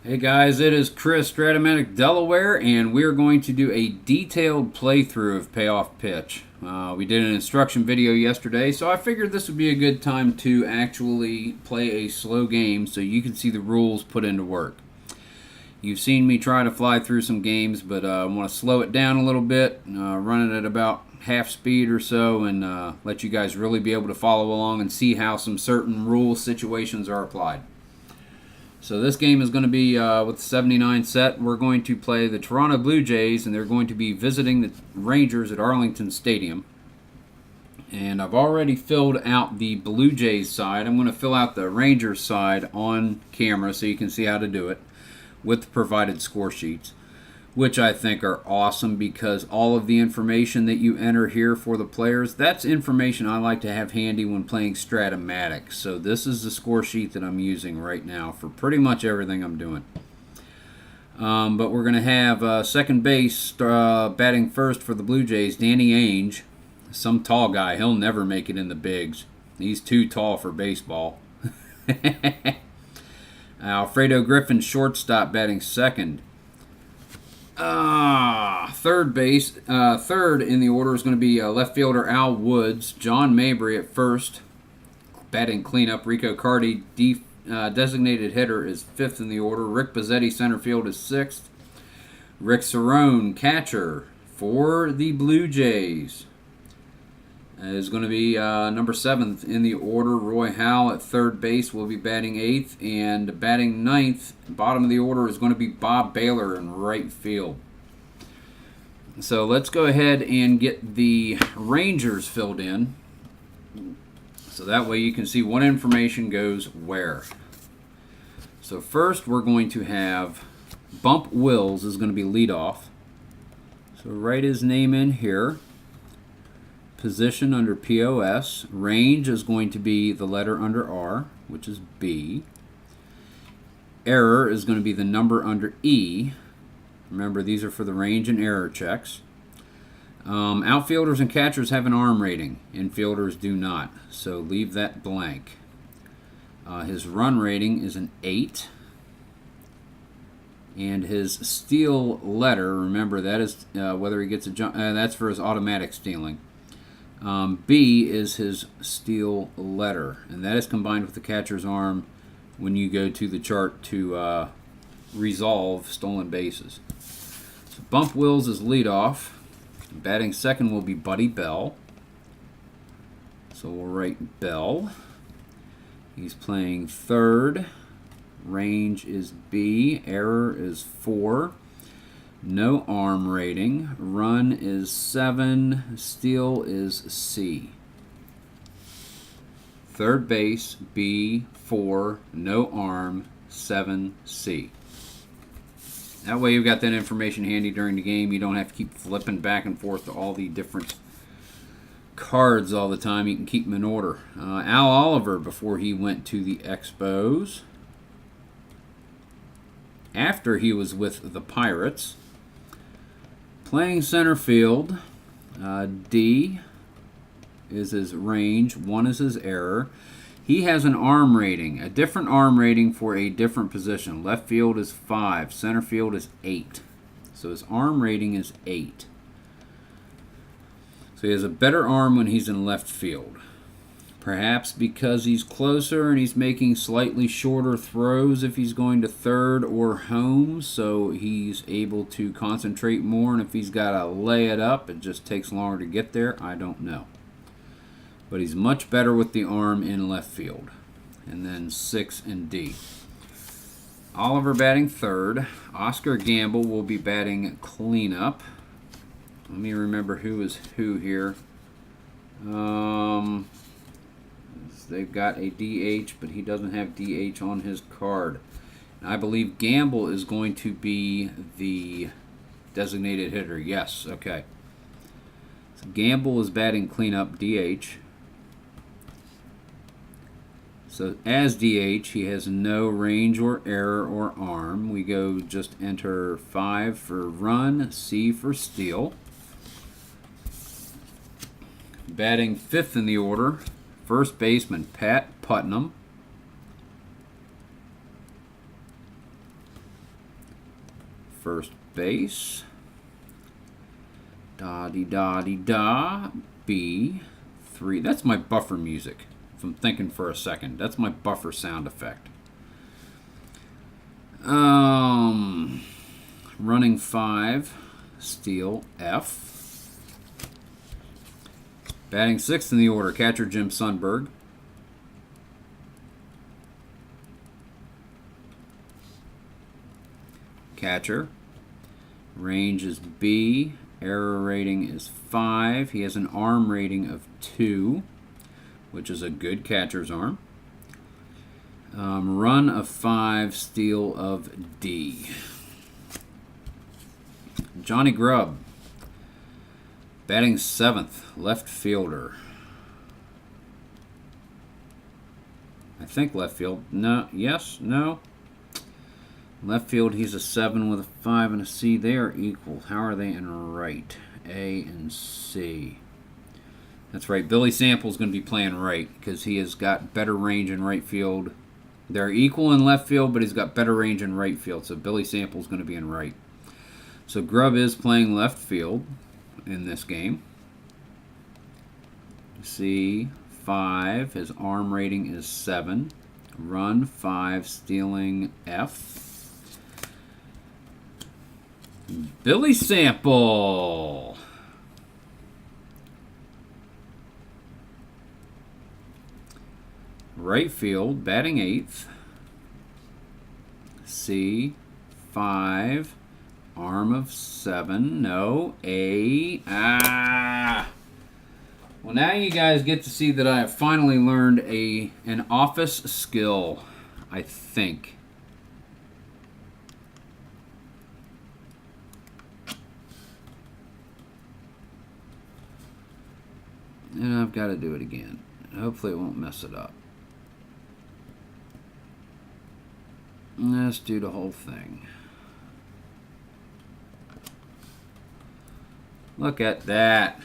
Hey guys, it is Chris, strat-o-matic Delaware, and we're going to do a detailed playthrough of Payoff Pitch. We did an instruction video yesterday, so I figured this would be a good time to actually play a slow game so you can see the rules put into work. You've seen me try to fly through some games, but I want to slow it down a little bit, run it at about half speed or so, and let you guys really be able to follow along and see how some certain rule situations are applied. So this game is going to be with the 79 set. We're going to play the Toronto Blue Jays, and they're going to be visiting the Rangers at Arlington Stadium. And I've already filled out the Blue Jays side. I'm going to fill out the Rangers side on camera so you can see how to do it with the provided score sheets, which I think are awesome because all of the information that you enter here for the players, that's information I like to have handy when playing strat-o-matic. So this is the score sheet that I'm using right now for pretty much everything I'm doing. But we're going to have second base batting first for the Blue Jays, Danny Ainge. Some tall guy. He'll never make it in the bigs. He's too tall for baseball. Alfredo Griffin, shortstop, batting second. Third base, third in the order is going to be left fielder Al Woods, John Mabry at first, batting cleanup. Rico Cardi, designated hitter, is fifth in the order. Rick Bazzetti, center field, is sixth. Rick Cerrone, catcher for the Blue Jays, is going to be number 7th in the order. Roy Howell at third base will be batting 8th, and batting 9th, bottom of the order, is going to be Bob Baylor in right field. So let's go ahead and get the Rangers filled in, so that way you can see what information goes where. So first we're going to have Bump Wills is going to be leadoff. So write his name in here. Position under POS. Range is going to be the letter under R, which is B. Error is going to be the number under E. Remember, these are for the range and error checks. Outfielders and catchers have an arm rating. Infielders do not, so leave that blank. His run rating is an 8. And his steal letter, remember, that is whether he gets a jump. That's for his automatic stealing. B is his steal letter, and that is combined with the catcher's arm when you go to the chart to resolve stolen bases. So Bump Wills is leadoff. Batting second will be Buddy Bell. So we'll write Bell. He's playing third. Range is B. Error is 4. No arm rating. Run is 7. Steal is C. Third base, B, 4. No arm, 7, C. That way you've got that information handy during the game. You don't have to keep flipping back and forth to all the different cards all the time. You can keep them in order. Al Oliver, before he went to the Expos, after he was with the Pirates, playing center field. D is his range. 1 is his error. He has an arm rating, a different arm rating for a different position. Left field is 5. Center field is 8. So his arm rating is 8. So he has a better arm when he's in left field. Perhaps because he's closer and he's making slightly shorter throws if he's going to third or home, so he's able to concentrate more, and if he's got to lay it up, it just takes longer to get there. I don't know. But he's much better with the arm in left field. And then 6 and D. Oliver batting third. Oscar Gamble will be batting cleanup. Let me remember who is who here. They've got a DH, but he doesn't have DH on his card. And I believe Gamble is going to be the designated hitter. Yes, okay. So Gamble is batting cleanup, DH. So as DH, he has no range or error or arm. We go just enter 5 for run, C for steal. Batting 5th in the order, first baseman Pat Putnam. first base. Da-dee-da-dee-da. B3. That's my buffer music. If I'm thinking for a second. That's my buffer sound effect. Running 5. Steal F. Batting 6th in the order, catcher Jim Sundberg. Catcher. Range is B. Error rating is 5. He has an arm rating of 2, which is a good catcher's arm. Run of 5, steal of D. Johnny Grubb. Batting 7th, left fielder. I think left field. No, yes, no. Left field, he's a 7 with a 5 and a C. They are equal. How are they in right? A and C. That's right. Billy Sample's going to be playing right because he has got better range in right field. They're equal in left field, but he's got better range in right field. So Billy Sample's going to be in right. So Grubb is playing left field in this game. C5. His arm rating is 7. Run 5, stealing F. Billy Sample. Right field, batting 8th. C5. Arm of 7. No. A. Well, now you guys get to see that I have finally learned an office skill, I think. And I've got to do it again. Hopefully it won't mess it up. Let's do the whole thing. Look at that.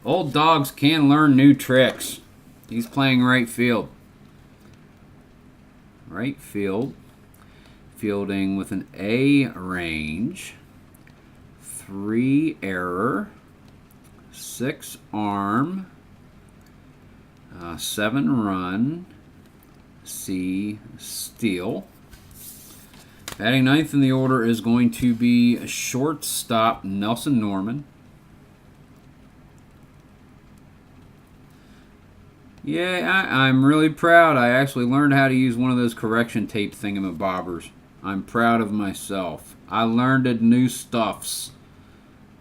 Old dogs can learn new tricks. He's playing right field. Right field. Fielding with an A range. 3 error. 6 arm. 7 run. C steal. Batting 9th in the order is going to be a shortstop Nelson Norman. Yeah, I'm really proud. I actually learned how to use one of those correction tape thingamabobbers. I'm proud of myself. I learned the new stuffs.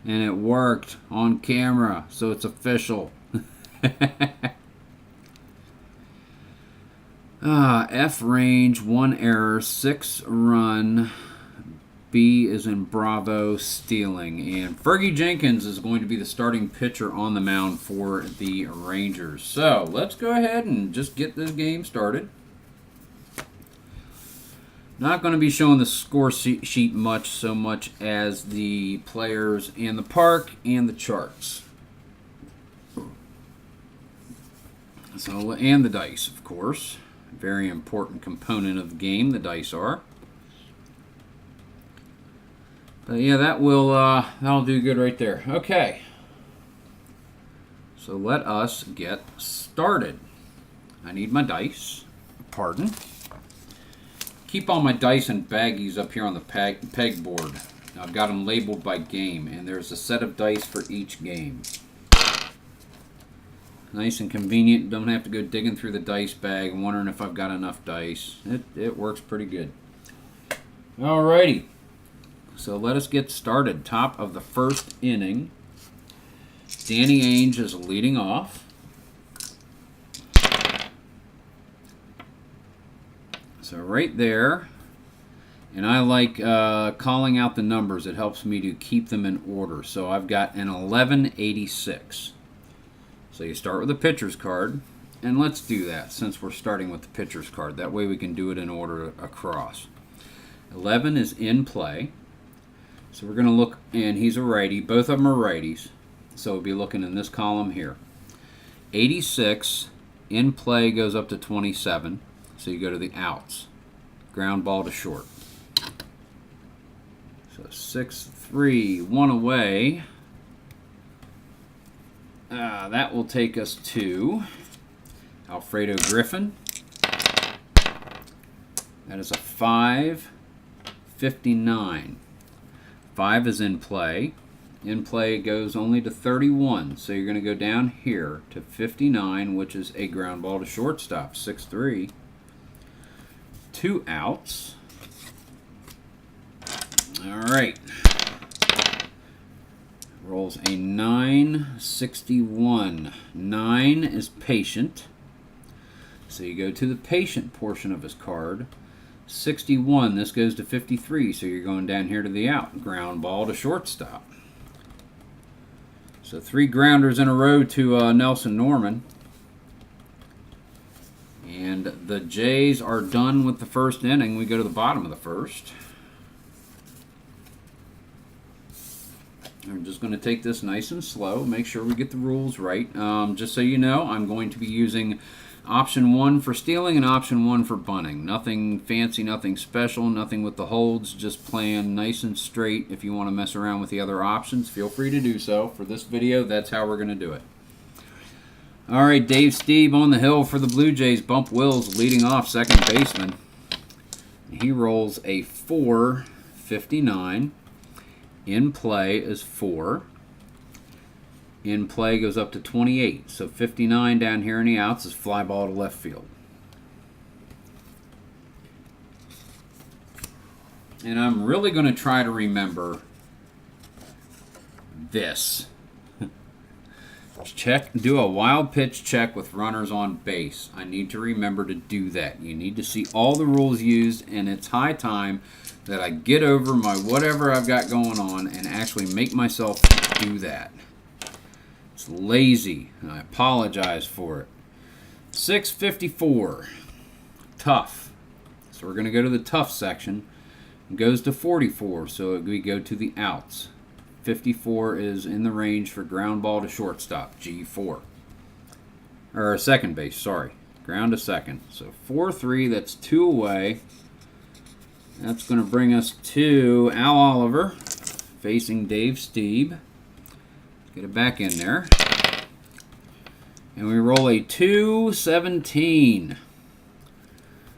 And it worked on camera, so it's official. F range, 1 error, 6 run. B is in Bravo, stealing. And Fergie Jenkins is going to be the starting pitcher on the mound for the Rangers. So let's go ahead and just get this game started. Not going to be showing the score sheet so much as the players and the park and the charts. So, and the dice, of course. Very important component of the game, the dice are. But yeah, that'll do good right there. Okay. So let us get started. I need my dice. Pardon. Keep all my dice and baggies up here on the pegboard. I've got them labeled by game, and there's a set of dice for each game. Nice and convenient. Don't have to go digging through the dice bag and wondering if I've got enough dice. It works pretty good. Alrighty. So let us get started. Top of the first inning. Danny Ainge is leading off. So right there. And I like calling out the numbers. It helps me to keep them in order. So I've got an 1186. So you start with a pitcher's card, and let's do that since we're starting with the pitcher's card. That way we can do it in order across. 11 is in play. So we're going to look, and he's a righty. Both of them are righties. So we'll be looking in this column here. 86 in play goes up to 27. So you go to the outs. Ground ball to short. So 6-3, 1 away. That will take us to Alfredo Griffin. That is a 5-59. 5 is in play. In play goes only to 31, so you're going to go down here to 59, which is a ground ball to shortstop. 6-3. 2 outs. All right. Rolls a 9-61. 9 is patient. So you go to the patient portion of his card. 61, this goes to 53, so you're going down here to the out. Ground ball to shortstop. So 3 grounders in a row to Nelson Norman. And the Jays are done with the first inning. We go to the bottom of the first. I'm just going to take this nice and slow, make sure we get the rules right. Just so you know, I'm going to be using option 1 for stealing and option 1 for bunting. Nothing fancy, nothing special, nothing with the holds, just playing nice and straight. If you want to mess around with the other options, feel free to do so. For this video, that's how we're going to do it. All right, Dave Stieb on the hill for the Blue Jays. Bump Wills leading off, second baseman. He rolls a 4-59. In play is 4. In play goes up to 28. So 59 down here in the outs is fly ball to left field. And I'm really going to try to remember this. Do a wild pitch check with runners on base. I need to remember to do that. You need to see all the rules used, and it's high time that I get over my whatever I've got going on and actually make myself do that. It's lazy, and I apologize for it. 654. Tough. So we're going to go to the tough section. It goes to 44, so we go to the outs. 54 is in the range for ground ball to shortstop, G4. Or second base, sorry. Ground to second. So 4-3, that's 2 away. That's going to bring us to Al Oliver facing Dave Stieb. Get it back in there. And we roll a 2-17.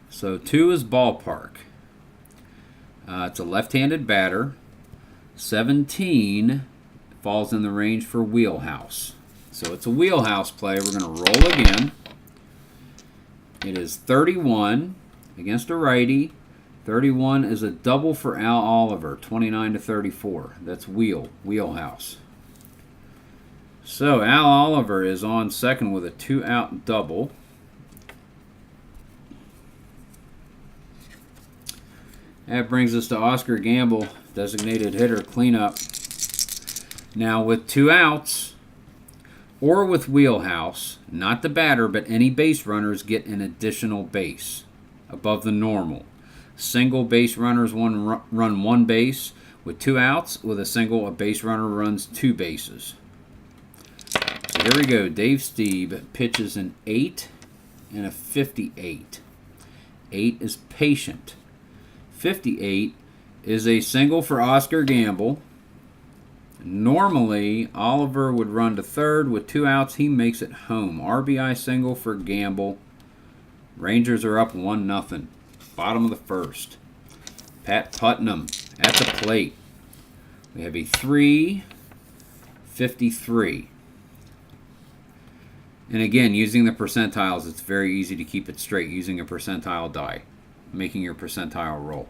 So 2 is ballpark. It's a left-handed batter. 17 falls in the range for Wheelhouse. So it's a Wheelhouse play. We're going to roll again. It is 31 against a righty. 31 is a double for Al Oliver, 29-34. That's Wheelhouse. So Al Oliver is on second with a 2-out double. That brings us to Oscar Gamble, designated hitter, cleanup. Now with 2 outs, or with Wheelhouse, not the batter, but any base runners get an additional base above the normal. Single base runners run 1 base. With 2 outs, with a single, a base runner runs 2 bases. So here we go. Dave Stieb pitches an 8 and a 58. 8 is patient. 58 is a single for Oscar Gamble. Normally, Oliver would run to third. With 2 outs, he makes it home. RBI single for Gamble. Rangers are up 1-0. Bottom of the first. Pat Putnam at the plate. We have a 3-53. And again, using the percentiles, it's very easy to keep it straight using a percentile die, making your percentile roll.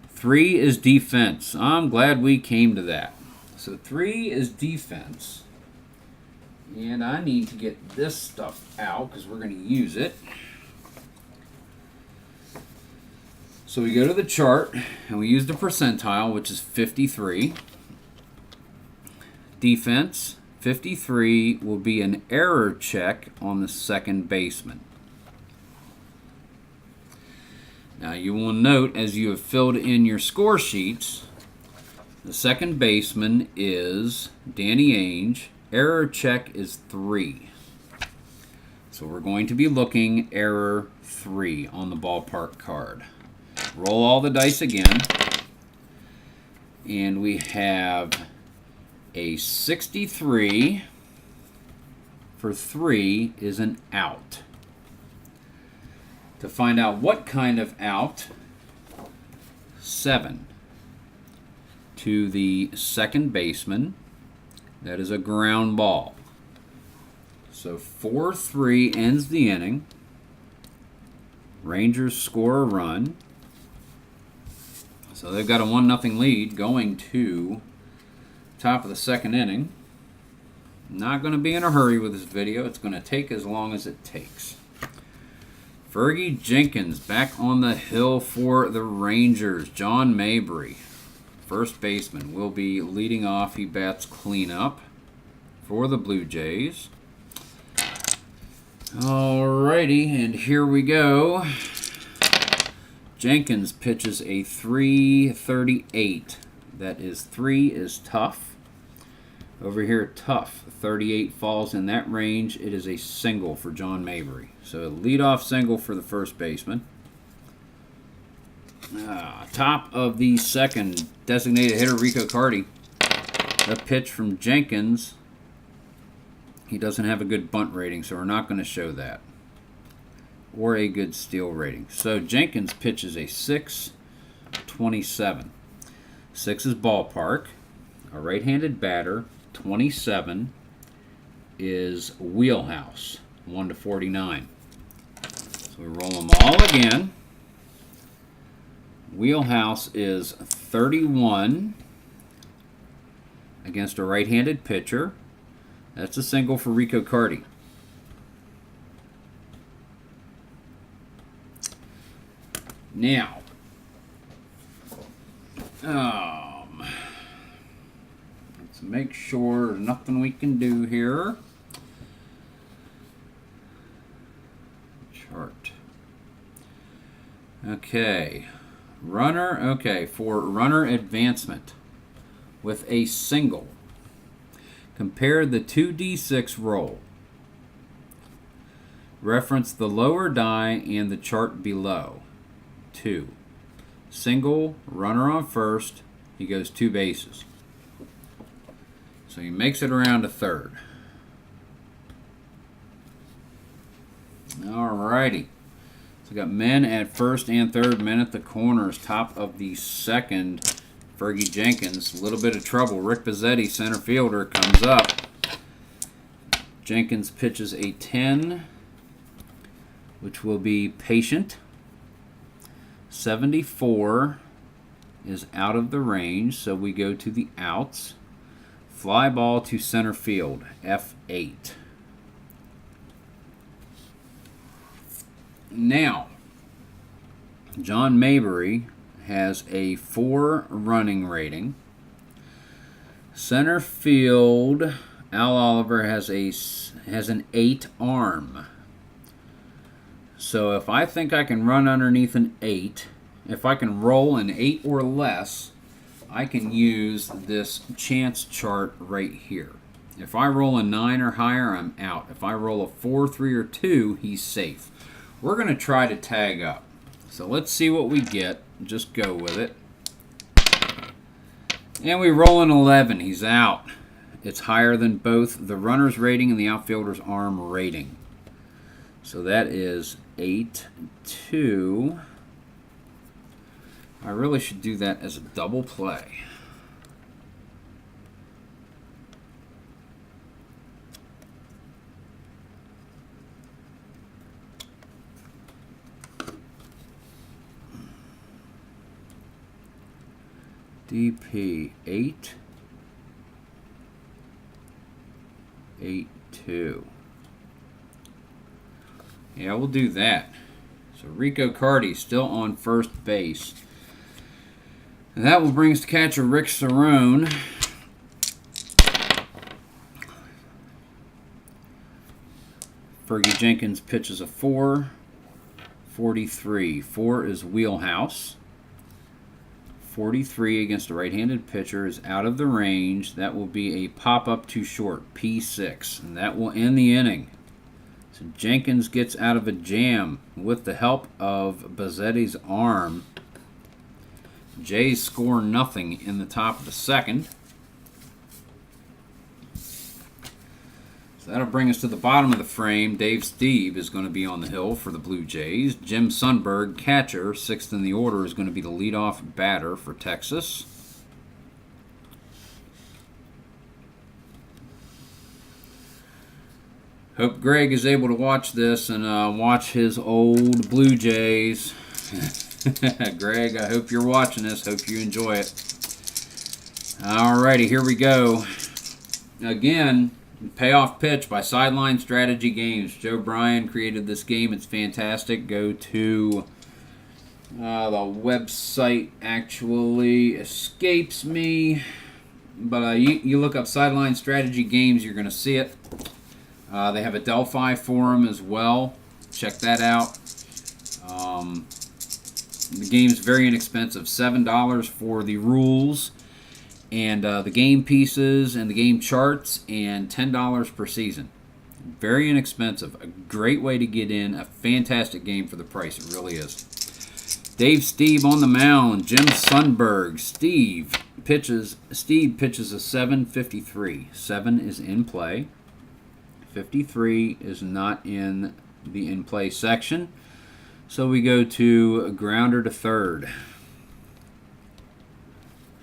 3 is defense. I'm glad we came to that. So 3 is defense. And I need to get this stuff out because we're going to use it. So we go to the chart, and we use the percentile, which is 53. Defense, 53 will be an error check on the second baseman. Now you will note, as you have filled in your score sheets, the second baseman is Danny Ainge. Error check is 3. So we're going to be looking error 3 on the ballpark card. Roll all the dice again. And we have a 63 for 3 is an out. To find out what kind of out, 7 to the second baseman. That is a ground ball. So 4-3 ends the inning. Rangers score a run. So they've got a 1-0 lead going to top of the second inning. Not going to be in a hurry with this video. It's going to take as long as it takes. Fergie Jenkins back on the hill for the Rangers. John Mabry, first baseman, will be leading off. He bats cleanup for the Blue Jays. Alrighty, and here we go. Jenkins pitches a 338. That is 3 is tough. Over here, tough. 38 falls in that range. It is a single for John Mabry. So a leadoff single for the first baseman. Top of the second, designated hitter Rico Carty. A pitch from Jenkins. He doesn't have a good bunt rating, so we're not going to show that. Or a good steal rating. So Jenkins pitches a 6.27. 6 is ballpark. A right-handed batter. 27 is Wheelhouse. 1/49. So we roll them all again. Wheelhouse is 31 against a right-handed pitcher. That's a single for Rico Carty. Now, let's make sure there's nothing we can do here. Chart. Okay. Runner, okay, for runner advancement with a single. Compare the 2d6 roll. Reference the lower die and the chart below. 2. Single, runner on first, he goes 2 bases. So he makes it around to third. Alrighty. So we got men at first and third, men at the corners. Top of the second, Fergie Jenkins. A little bit of trouble. Rick Bazzetti, center fielder, comes up. Jenkins pitches a 10, which will be patient. 74 is out of the range, so we go to the outs. Fly ball to center field, F8. Now, John Mabry has a 4 running rating. Center field, Al Oliver has an 8 arm. So if I think I can run underneath an 8, if I can roll an 8 or less, I can use this chance chart right here. If I roll a 9 or higher, I'm out. If I roll a 4, 3, or 2, he's safe. We're going to try to tag up. So let's see what we get. Just go with it. And we roll an 11. He's out. It's higher than both the runner's rating and the outfielder's arm rating. So that is 8-2. I really should do that as a double play. DP 8-2. Yeah, we'll do that. So Rico Carty still on first base. And that will bring us to catcher Rick Cerrone. Fergie Jenkins pitches a 4.43. 4 is Wheelhouse. 43 against a right-handed pitcher is out of the range. That will be a pop-up to short, P6. And that will end the inning. So Jenkins gets out of a jam with the help of Bazzetti's arm. Jays score nothing in the top of the second. So that'll bring us to the bottom of the frame. Dave Steve is going to be on the hill for the Blue Jays. Jim Sundberg, catcher, sixth in the order, is going to be the leadoff batter for Texas. Hope Greg is able to watch this and watch his old Blue Jays. Greg, I hope you're watching this. Hope you enjoy it. Alrighty, here we go. Again, Payoff Pitch by Sideline Strategy Games. Joe Bryan created this game. It's fantastic. Go to the website. Actually escapes me, but you look up Sideline Strategy Games, you're going to see it. They have a Delphi forum as well. Check that out. The game's very inexpensive. $7 for the rules and the game pieces and the game charts, and $10 per season. Very inexpensive. A great way to get in. A fantastic game for the price. It really is. Dave Steve on the mound. Jim Sundberg. Steve pitches a 7.53. 7 is in play. 53 is not in the in-play section. So we go to a grounder to third.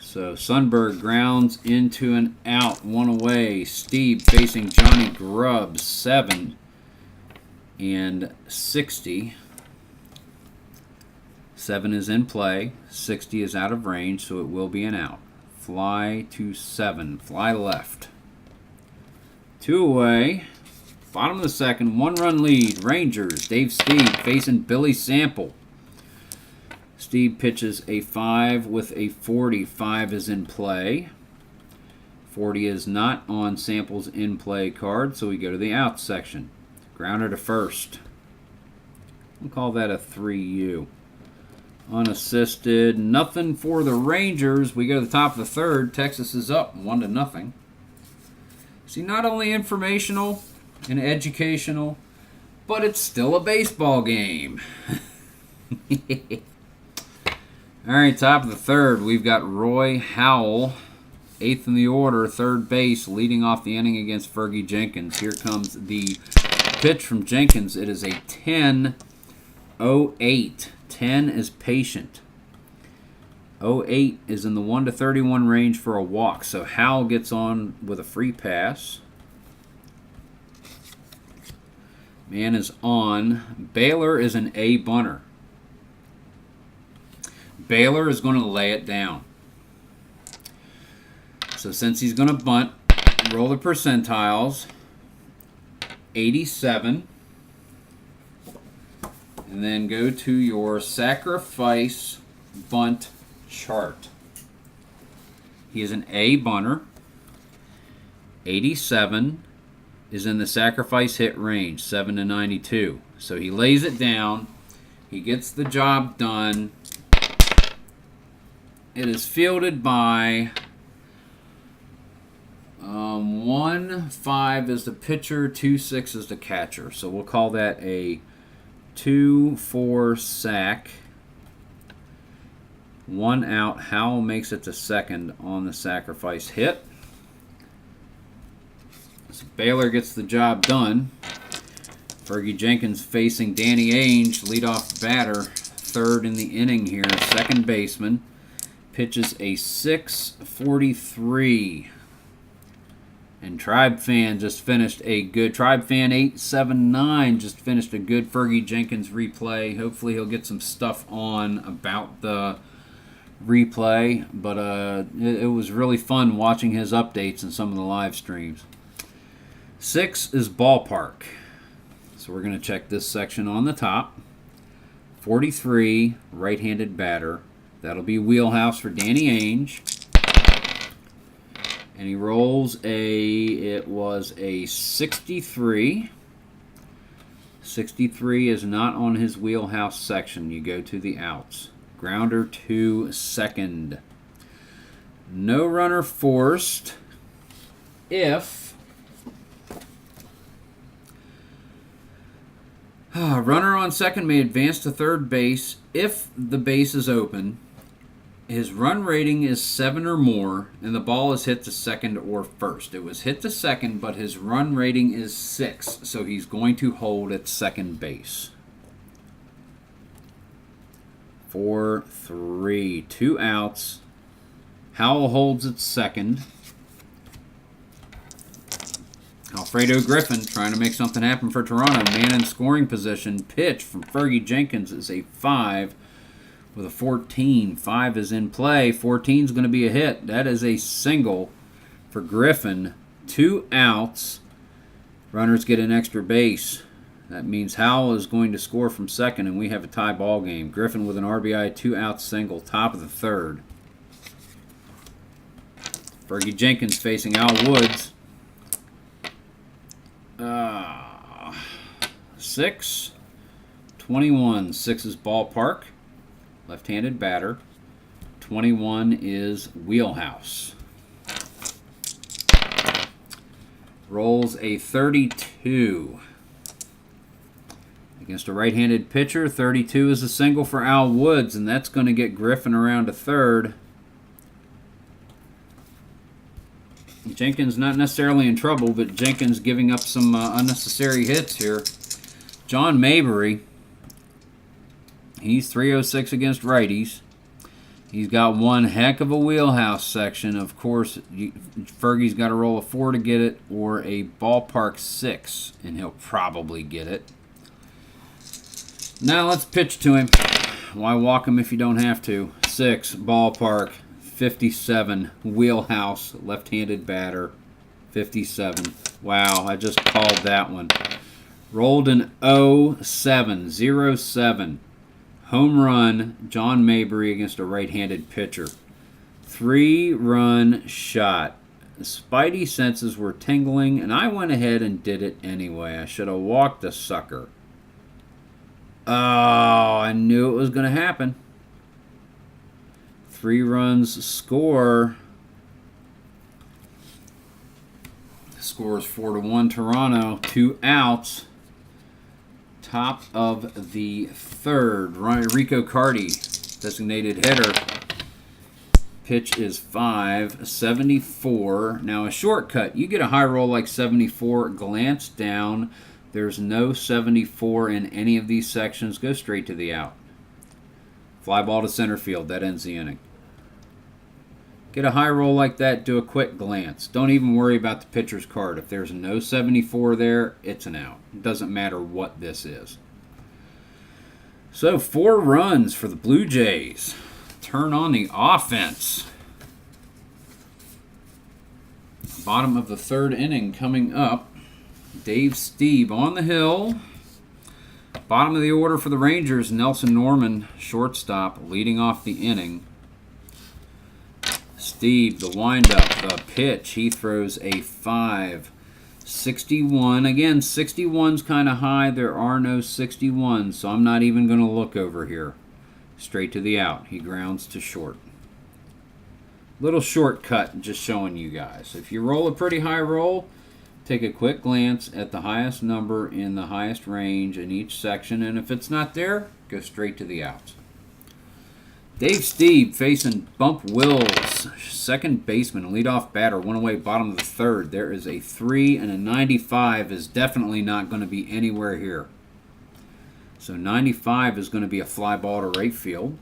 So Sundberg grounds into an out, one away. Steve facing Johnny Grubb, 7 and 60. 7 is in play. 60 is out of range, so it will be an out. Fly to 7. Fly left. 2 away. Bottom of the second, 1-run lead. Rangers. Dave Steve facing Billy Sample. Steve pitches a 5 with a 40. 5 is in play. 40 is not on Sample's in-play card, so we go to the out section. Grounder to first. We'll call that a 3U. Unassisted. Nothing for the Rangers. We go to the top of the third. Texas is up 1-0. See, not only informational and educational, but it's still a baseball game. All right, top of the third, we've got Roy Howell, 8th in the order, third base, leading off the inning against Fergie Jenkins. Here comes the pitch from Jenkins. It is a 10-0-8. 10 is patient. 0-8 is in the 1-31 range for a walk. So Howell gets on with a free pass. Man is on. Baylor is an A bunter. Baylor is going to lay it down. So since he's going to bunt, roll the percentiles. 87. And then go to your sacrifice bunt chart. He is an A bunter. 87 is in the sacrifice hit range, 7-92. So he lays it down. He gets the job done. It is fielded by 1-5 is the pitcher, 2-6 is the catcher. So we'll call that a 2-4 sack. 1 out. Howell makes it to second on the sacrifice hit. So Baylor gets the job done. Fergie Jenkins facing Danny Ainge, leadoff batter, third in the inning here, second baseman. Pitches a 6.43. And Tribe Fan just finished a good, Tribe Fan 879 just finished a good Fergie Jenkins replay. Hopefully he'll get some stuff on about the replay. But it was really fun watching his updates in some of the live streams. 6 is ballpark. So we're going to check this section on the top. 43, right-handed batter. That'll be Wheelhouse for Danny Ainge. And he rolls it was a 63. 63 is not on his Wheelhouse section. You go to the outs. Grounder to second. No runner forced if runner on second may advance to third base if the base is open His run rating is 7 or more, and the ball is hit to second or first. It was hit to second, but his run rating is 6, so he's going to hold at second base. 4-3, 2 outs. Howell holds at second. Alfredo Griffin trying to make something happen for Toronto. Man in scoring position. Pitch from Fergie Jenkins is a 5 with a 14. 5 is in play. 14 is going to be a hit. That is a single for Griffin. 2 outs. Runners get an extra base. That means Howell is going to score from second, and we have a tie ball game. Griffin with an RBI 2-out single, top of the third. Fergie Jenkins facing Al Woods. 6, 21. 6 is ballpark. Left-handed batter. 21 is Wheelhouse. Rolls a 32. Against a right-handed pitcher, 32 is a single for Al Woods, and that's going to get Griffin around to third. Jenkins not necessarily in trouble, but Jenkins giving up some unnecessary hits here. John Mabry, he's 306 against righties. He's got one heck of a Wheelhouse section. Of course, Fergie's got to roll a 4 to get it, or a ballpark 6, and he'll probably get it. Now let's pitch to him. Why walk him if you don't have to? 6, ballpark, 57, Wheelhouse, left-handed batter, 57. Wow, I just called that one. Rolled an 07, 07. Home run, John Mabry against a right-handed pitcher. 3-run shot. The spidey senses were tingling, and I went ahead and did it anyway. I should have walked the sucker. Oh, I knew it was going to happen. 3 runs score. Score is 4-1 Toronto. 2 outs. Top of the third. Rico Carty, designated hitter. Pitch is 5, 74. Now a shortcut. You get a high roll like 74. Glance down. There's no 74 in any of these sections. Go straight to the out. Fly ball to center field. That ends the inning. Get a high roll like that. Do a quick glance. Don't even worry about the pitcher's card. If there's no 74 there, it's an out. It doesn't matter what this is. So 4 runs for the Blue Jays. Turn on the offense. Bottom of the third inning coming up. Dave Stieb on the hill. Bottom of the order for the Rangers, Nelson Norman, shortstop, leading off the inning. Stieb, the windup, the pitch. He throws a 5. 61. Again, 61's kind of high. There are no 61s, so I'm not even going to look over here. Straight to the out. He grounds to short. Little shortcut, just showing you guys. If you roll a pretty high roll, take a quick glance at the highest number in the highest range in each section, and if it's not there, go straight to the outs. Dave Stieb facing Bump Wills, second baseman, leadoff batter, one away, bottom of the third. There is a 3, and a 95 is definitely not going to be anywhere here. So 95 is going to be a fly ball to right field.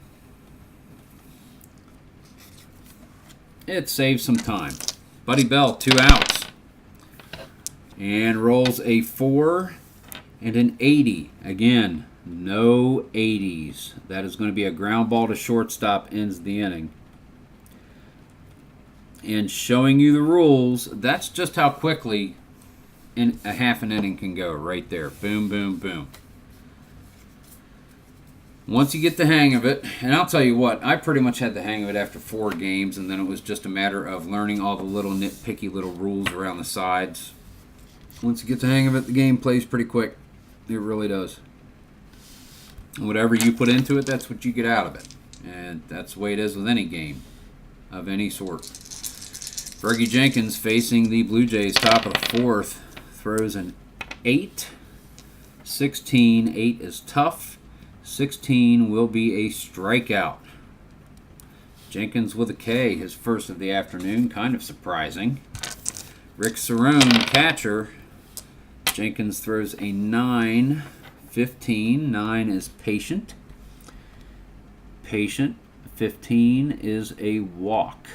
It saves some time. Buddy Bell, 2 outs. And rolls a 4 and an 80. Again, no 80s. That is going to be a ground ball to shortstop, ends the inning. And showing you the rules, that's just how quickly in a half an inning can go right there. Boom, boom, boom. Once you get the hang of it, and I'll tell you what, I pretty much had the hang of it after 4 games, and then it was just a matter of learning all the little nitpicky little rules around the sides. Once you get the hang of it, the game plays pretty quick. It really does. And whatever you put into it, that's what you get out of it. And that's the way it is with any game of any sort. Fergie Jenkins facing the Blue Jays, top of the fourth, throws an 8. 16. 8 is tough. 16 will be a strikeout. Jenkins with a K, his first of the afternoon, kind of surprising. Rick Cerrone, catcher. Jenkins throws a 9-15. 9 is patient. Patient. 15 is a walk.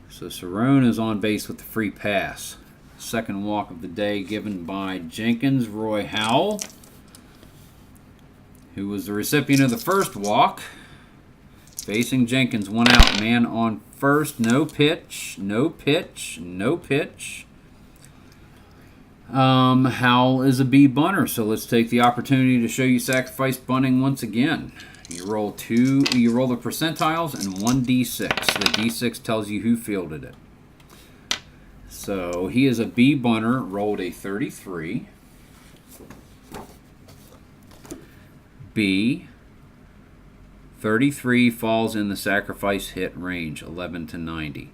So Cerrone is on base with the free pass. Second walk of the day given by Jenkins. Roy Howell, who was the recipient of the first walk. Facing Jenkins, 1 out, man on first. No pitch, no pitch, no pitch. Howell is a B bunter, so let's take the opportunity to show you sacrifice bunting once again. You roll the percentiles and 1 D6. The D6 tells you who fielded it. So he is a B bunter, rolled a 33. B. 33 falls in the sacrifice hit range, 11 to 90.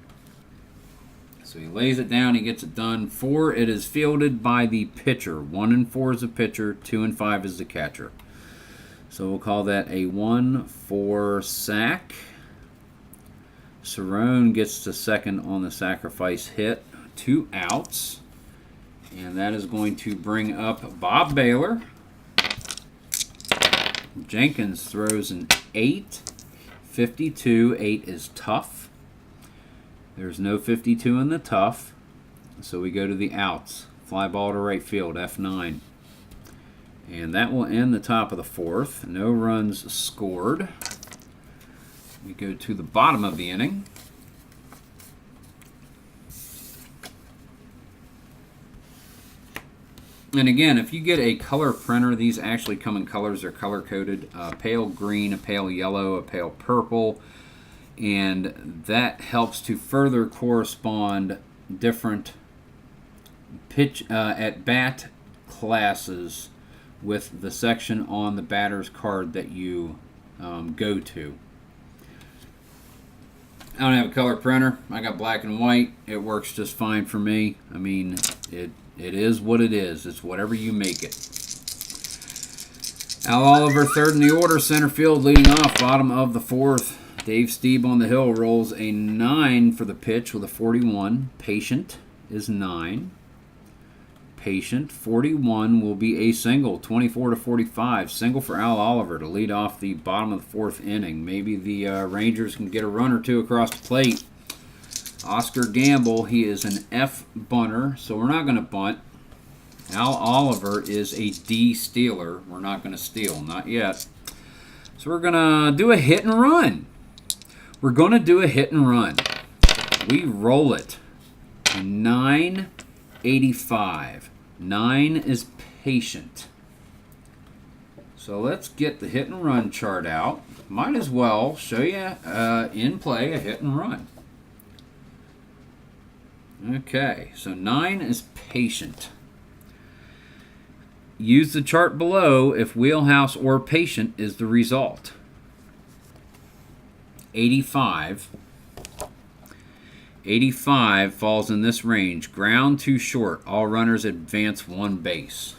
So he lays it down, he gets it done. 4, it is fielded by the pitcher. 1 and 4 is the pitcher, 2 and 5 is the catcher. So we'll call that a 1-4 sack. Cerrone gets to second on the sacrifice hit, 2 outs. And that is going to bring up Bob Baylor. Jenkins throws an 8. 52. 8 is tough. There's no 52 in the tough. So we go to the outs. Fly ball to right field, F9. And that will end the top of the 4th. No runs scored. We go to the bottom of the inning. And again, if you get a color printer, these actually come in colors. They're color-coded. A pale green, a pale yellow, a pale purple. And that helps to further correspond different pitch at-bat classes with the section on the batter's card that you go to. I don't have a color printer. I got black and white. It works just fine for me. I mean, it is what it is. It's whatever you make it. Al Oliver, third in the order, center field, leading off, bottom of the 4th. Dave Stieb on the hill rolls a 9 for the pitch with a 41. Patient is 9. Patient, 41 will be a single, 24 to 45. Single for Al Oliver to lead off the bottom of the 4th inning. Maybe the Rangers can get a run or two across the plate. Oscar Gamble, he is an F bunter, so we're not going to bunt. Al Oliver is a D stealer. We're not going to steal, not yet. So we're going to do a hit and run. We're going to do a hit and run. We roll it. 985. 9 is patient. So let's get the hit and run chart out. Might as well show you in play a hit and run. Okay, so 9 is patient. Use the chart below if wheelhouse or patient is the result. 85. 85 falls in this range. Ground too short. All runners advance 1 base.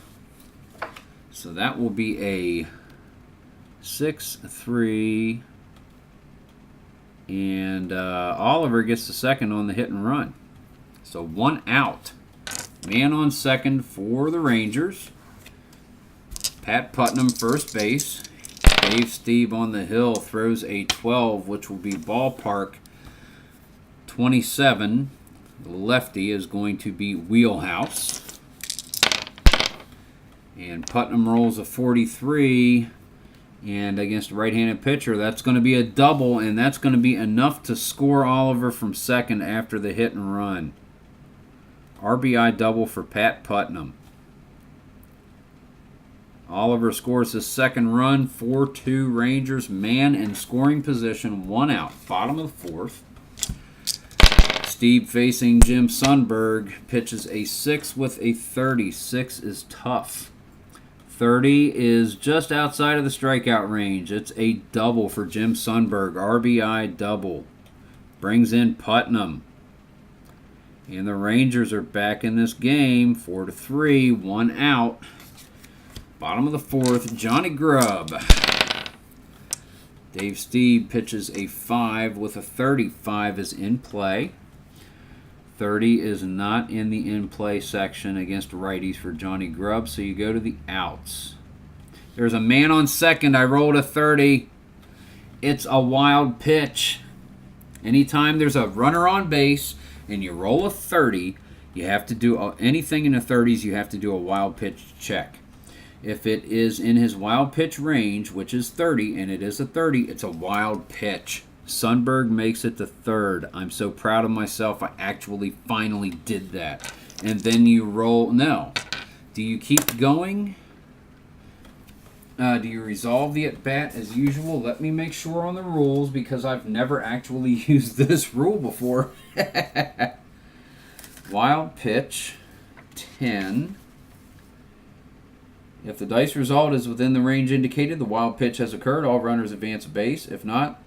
So that will be a 6-3. And Oliver gets the second on the hit and run. So 1 out. Man on second for the Rangers. Pat Putnam, first base. Dave Stieb on the hill throws a 12, which will be ballpark 27. The lefty is going to be Wheelhouse. And Putnam rolls a 43. And against a right-handed pitcher, that's going to be a double, and that's going to be enough to score Oliver from second after the hit and run. RBI double for Pat Putnam. Oliver scores his second run, 4-2 Rangers, man in scoring position, 1 out, bottom of the 4th. Stieb facing Jim Sundberg, pitches a 6 with a 30. 6 is tough. 30 is just outside of the strikeout range. It's a double for Jim Sundberg, RBI double. Brings in Putnam. And the Rangers are back in this game, 4-3, 1 out. Bottom of the 4th, Johnny Grubb. Dave Steve pitches a 5 with a 30. 5 is in play. 30 is not in the in-play section against righties for Johnny Grubb, so you go to the outs. There's a man on second. I rolled a 30. It's a wild pitch. Anytime there's a runner on base and you roll a 30, you have to do anything in the 30s, you have to do a wild pitch check. If it is in his wild pitch range, which is 30, and it is a 30, it's a wild pitch. Sundberg makes it to third. I'm so proud of myself. I actually finally did that. And then you roll. No. Do you keep going? Do you resolve the at-bat as usual? Let me make sure on the rules because I've never actually used this rule before. Wild pitch, 10. If the dice result is within the range indicated, the wild pitch has occurred. All runners advance a base. If not,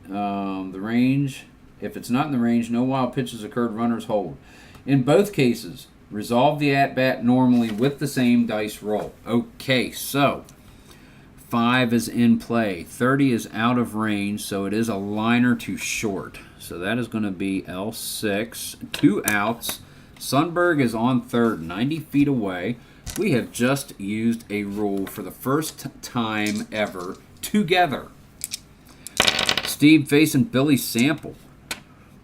if it's not in the range, no wild pitches occurred. Runners hold. In both cases, resolve the at-bat normally with the same dice roll. Okay, so 5 is in play. 30 is out of range, so it is a liner to short. So that is going to be L6. 2 outs. Sundberg is on third, 90 feet away. We have just used a rule for the first time ever together. Steve facing Billy Sample.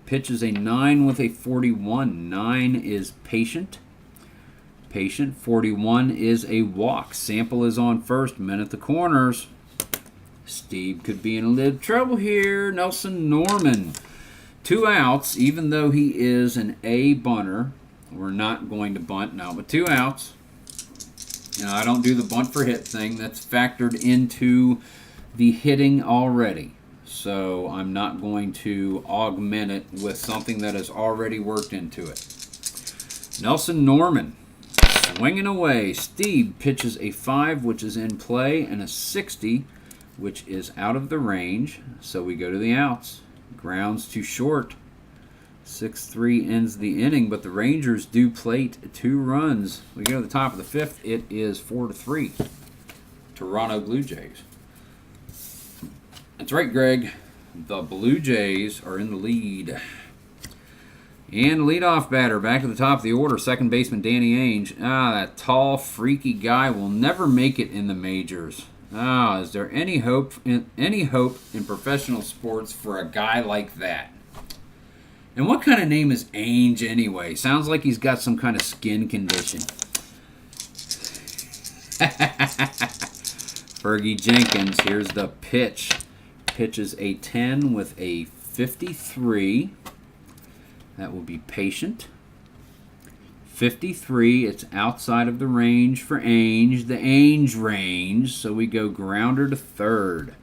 Pitches a 9 with a 41. 9 is patient. Patient. 41 is a walk. Sample is on first. Men at the corners. Steve could be in a little trouble here. Nelson Norman. 2 outs, even though he is an A bunter. We're not going to bunt now, but 2 outs. You know, I don't do the bunt for hit thing. That's factored into the hitting already. So I'm not going to augment it with something that has already worked into it. Nelson Norman swinging away. Steve pitches a 5, which is in play, and a 60, which is out of the range. So we go to the outs. Grounds to short. 6-3 ends the inning, but the Rangers do plate 2 runs. We go to the top of the 5th. It is 4-3. Toronto Blue Jays. That's right, Greg. The Blue Jays are in the lead. And leadoff batter back at the top of the order, second baseman Danny Ainge. That tall, freaky guy will never make it in the majors. Is there any hope in professional sports for a guy like that? And what kind of name is Ainge anyway? Sounds like he's got some kind of skin condition. Fergie Jenkins, here's the pitch. Pitches a 10 with a 53. That will be patient. 53, it's outside of the range for Ainge, the Ainge range, so we go grounder to third.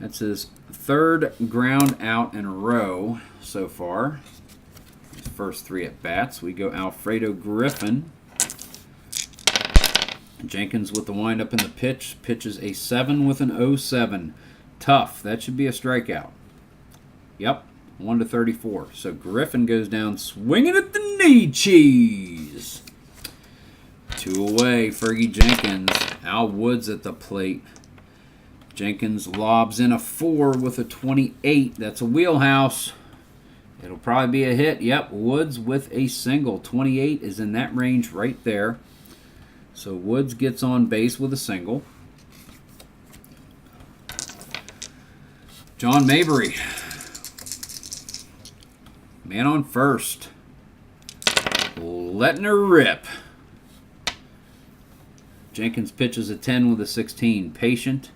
That's his 3rd ground out in a row so far. His first 3 at bats. We go Alfredo Griffin. Jenkins with the windup in the pitch. Pitches a 7 with an 07. Tough. That should be a strikeout. Yep. 1-34. So Griffin goes down swinging at the knee cheese. 2 away. Fergie Jenkins. Al Woods at the plate. Jenkins lobs in a 4 with a 28. That's a wheelhouse. It'll probably be a hit. Yep, Woods with a single. 28 is in that range right there. So Woods gets on base with a single. John Mabry. Man on first. Letting her rip. Jenkins pitches a 10 with a 16. Patient.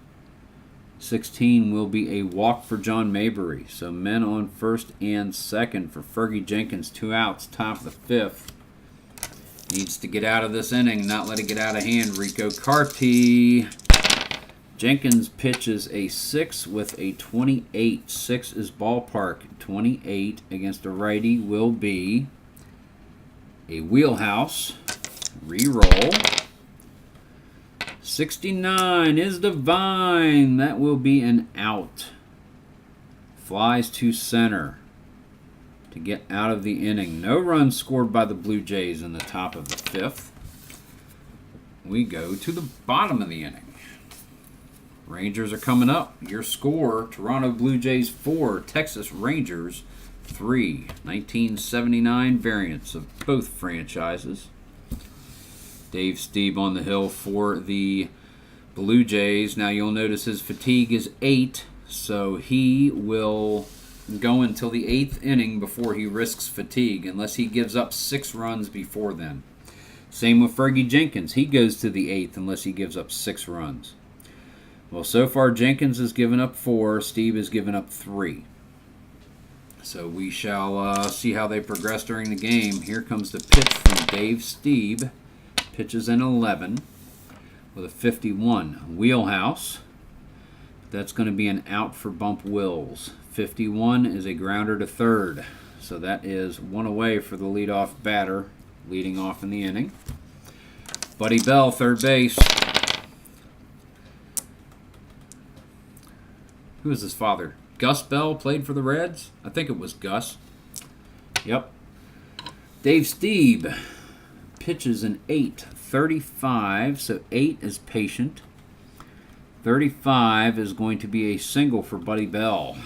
16 will be a walk for John Mabry. So men on first and second for Fergie Jenkins. 2 outs, top of the 5th. Needs to get out of this inning, not let it get out of hand. Rico Carty. Jenkins pitches a 6 with a 28. 6 is ballpark. 28 against a righty will be a wheelhouse. Reroll. 69 is Divine. That will be an out. Flies to center to get out of the inning. No runs scored by the Blue Jays in the top of the 5th. We go to the bottom of the inning. Rangers are coming up. Your score, Toronto Blue Jays 4, Texas Rangers 3. 1979 variants of both franchises. Dave Stieb on the hill for the Blue Jays. Now you'll notice his fatigue is 8, so he will go until the 8th inning before he risks fatigue, unless he gives up 6 runs before then. Same with Fergie Jenkins. He goes to the 8th unless he gives up 6 runs. Well, so far Jenkins has given up 4. Stieb has given up 3. So we shall see how they progress during the game. Here comes the pitch from Dave Stieb. Pitches in 11 with a 51. Wheelhouse. That's going to be an out for Bump Wills. 51 is a grounder to third. So that is 1 away for the leadoff batter, leading off in the inning. Buddy Bell, third base. Who is his father? Gus Bell played for the Reds? I think it was Gus. Yep. Dave Stieb pitches an 8, 35, so 8 is patient. 35 is going to be a single for Buddy Bell.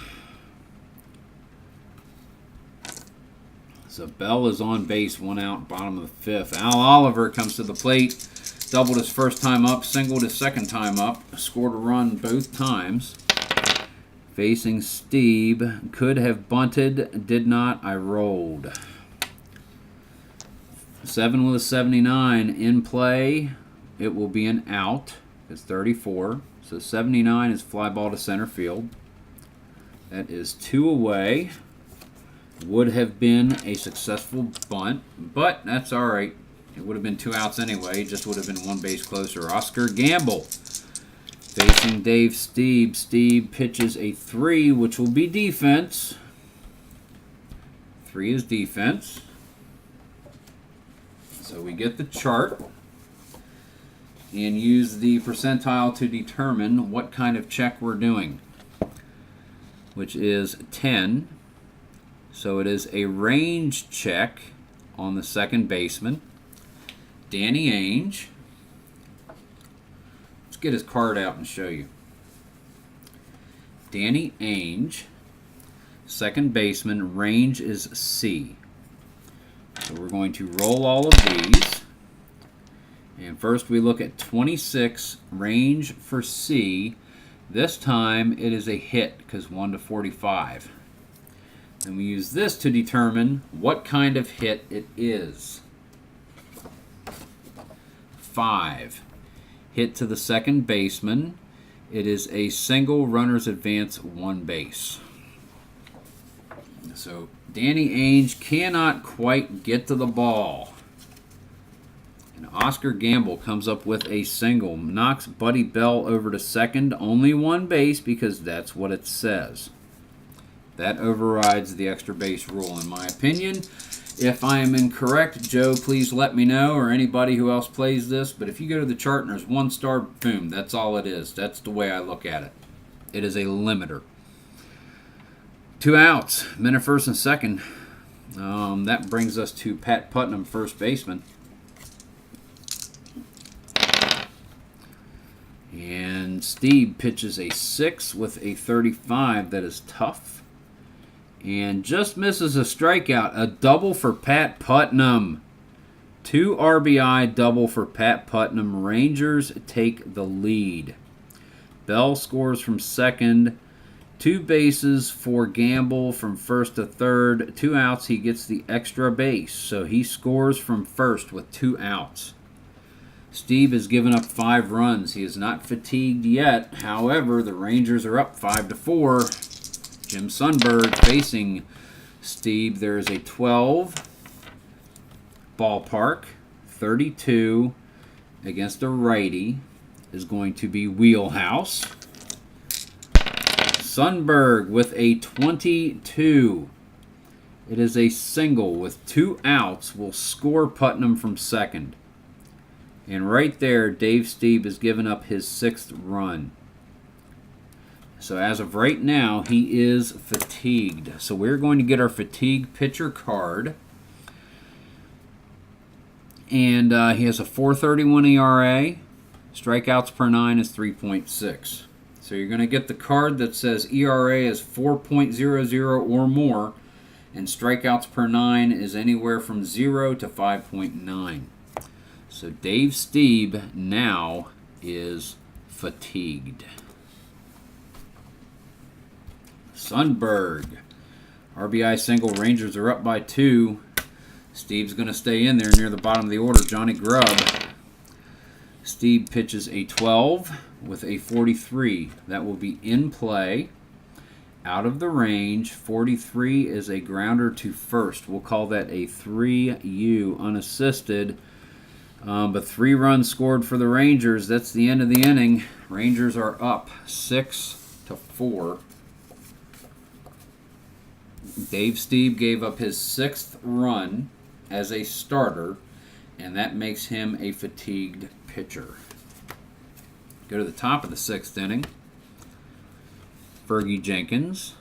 So Bell is on base, 1 out, bottom of the 5th. Al Oliver comes to the plate, doubled his first time up, singled his second time up, scored a run both times. Facing Stieb, could have bunted, did not, I rolled. 7 with a 79 in play. It will be an out. It's 34. So 79 is fly ball to center field. That is 2 away. Would have been a successful bunt, but that's all right. It would have been 2 outs anyway. Just would have been 1 base closer. Oscar Gamble facing Dave Stieb. Stieb pitches a 3, which will be defense. 3 is defense. So we get the chart and use the percentile to determine what kind of check we're doing, which is 10. So it is a range check on the second baseman, Danny Ainge. Let's get his card out and show you. Danny Ainge, second baseman, range is C. So we're going to roll all of these. And first we look at 26, range for C. This time it is a hit because 1 to 45. And we use this to determine what kind of hit it is. 5. Hit to the second baseman. It is a single, runners advance 1 base. So Danny Ainge cannot quite get to the ball. And Oscar Gamble comes up with a single. Knocks Buddy Bell over to second. Only 1 base because that's what it says. That overrides the extra base rule, in my opinion. If I am incorrect, Joe, please let me know, or anybody who else plays this. But if you go to the chart and there's 1 star, boom, that's all it is. That's the way I look at it. It is a limiter. 2 outs, men at first and second. That brings us to Pat Putnam, first baseman. And Stieb pitches a 6 with a 35. That is tough. And just misses a strikeout. A double for Pat Putnam. 2 RBI double for Pat Putnam. Rangers take the lead. Bell scores from second. 2 bases for Gamble from first to third. 2 outs, he gets the extra base. So he scores from first with 2 outs. Stieb has given up 5 runs. He is not fatigued yet. However, the Rangers are up 5-4. Jim Sundberg facing Stieb. There is a 12. Ballpark. 32 against a righty is going to be Wheelhouse. Sundberg with a 22. It is a single with 2 outs. Will score Putnam from second. And right there, Dave Stieb has given up his 6th run. So as of right now, he is fatigued. So we're going to get our fatigue pitcher card. And he has a 4.31 ERA. Strikeouts per 9 is 3.6. So you're going to get the card that says ERA is 4.00 or more, and strikeouts per 9 is anywhere from 0 to 5.9. So Dave Stieb now is fatigued. Sundberg. RBI single. Rangers are up by 2. Stieb's going to stay in there near the bottom of the order. Johnny Grubb. Stieb pitches a 12 with a 43. That will be in play. Out of the range. 43 is a grounder to first. We'll call that a 3U unassisted. But 3 runs scored for the Rangers. That's the end of the inning. Rangers are up 6-4. Dave Stieb gave up his 6th run as a starter, and that makes him a fatigued pitcher. Go to the top of the 6th inning. Fergie Jenkins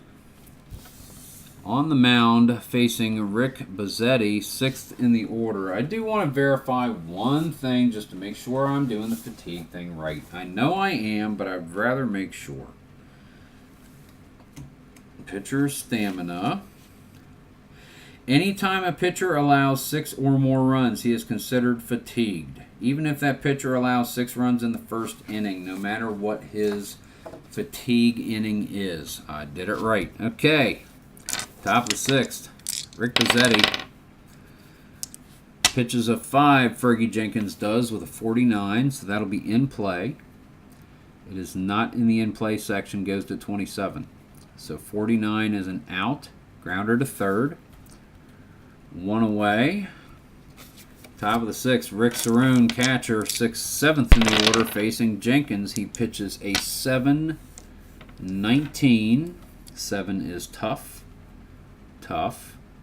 on the mound facing Rick Bozzetti, 6th in the order. I do want to verify one thing just to make sure I'm doing the fatigue thing right. I know I am, but I'd rather make sure. Pitcher stamina. Anytime a pitcher allows 6 or more runs, he is considered fatigued. Even if that pitcher allows 6 runs in the first inning, no matter what his fatigue inning is. I did it right. Okay. Top of the 6th. Rick Bozzetti pitches a 5. Fergie Jenkins does with a 49, so that'll be in play. It is not in the in play section, goes to 27. So 49 is an out. Grounder to third. 1 away. Top of the 6th, Rick Saroon, catcher, 7th in the order, facing Jenkins. He pitches a 7-19. 7 is tough.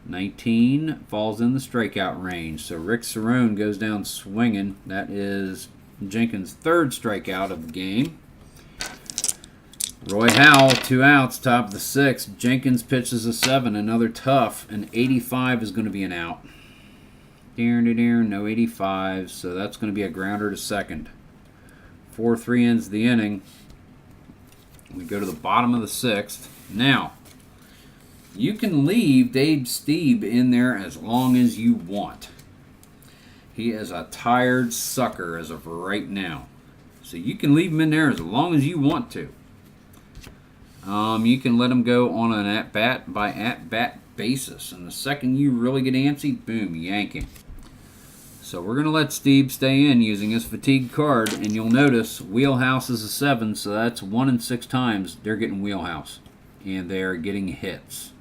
19 falls in the strikeout range. So Rick Saroon goes down swinging. That is Jenkins' 3rd strikeout of the game. Roy Howell, 2 outs, top of the 6th. Jenkins pitches a 7, another tough. An 85 is going to be an out. No 85, so that's going to be a grounder to second. 4-3 ends the inning. We go to the bottom of the 6th. Now, you can leave Dave Stieb in there as long as you want. He is a tired sucker as of right now. So you can leave him in there as long as you want to. You can let him go on an at-bat by at-bat basis. And the second you really get antsy, boom, yank him. So we're going to let Stieb stay in using his fatigue card. And you'll notice Wheelhouse is a 7, so that's 1 in 6 times they're getting Wheelhouse. And they're getting hits.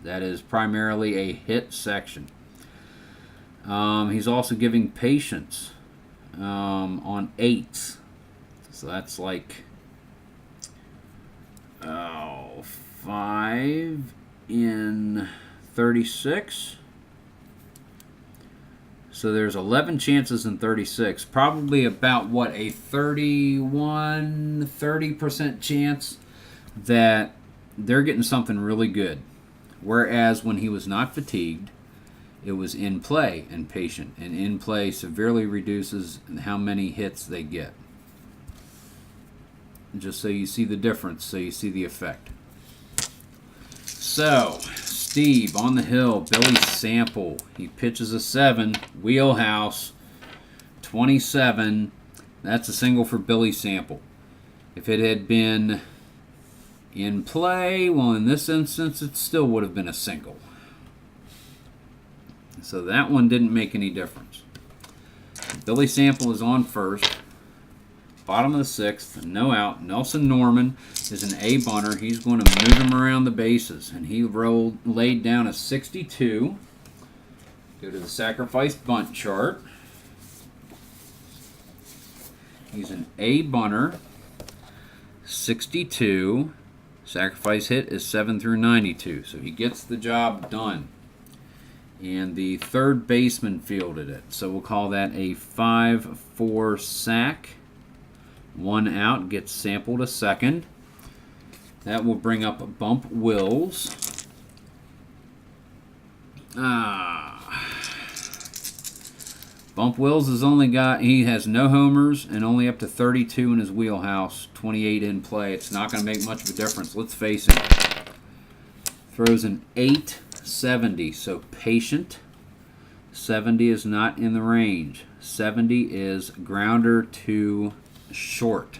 That is primarily a hit section. He's also giving patience on 8s. So that's like 5 in 36. So there's 11 chances in 36. Probably about, what, a 30% chance that they're getting something really good. Whereas when he was not fatigued, it was in play and patient. And in play severely reduces how many hits they get. Just so you see the difference, so you see the effect. So, Stieb on the hill, Billy Sample. He pitches a 7, Wheelhouse, 27. That's a single for Billy Sample. If it had been in play, well, in this instance, it still would have been a single. So that one didn't make any difference. Billy Sample is on first. Bottom of the 6th, no out. Nelson Norman is an A bunter. He's going to move him around the bases. And he laid down a 62. Go to the sacrifice bunt chart. He's an A bunter. 62. Sacrifice hit is 7 through 92. So he gets the job done. And the third baseman fielded it. So we'll call that a 5-4 sack. 1 out, gets Sample to second. That will bring up Bump Wills. Bump Wills he has no homers and only up to 32 in his wheelhouse, 28 in play. It's not going to make much of a difference. Let's face it. Throws an 870, so patient. 70 is not in the range. 70 is grounder to short.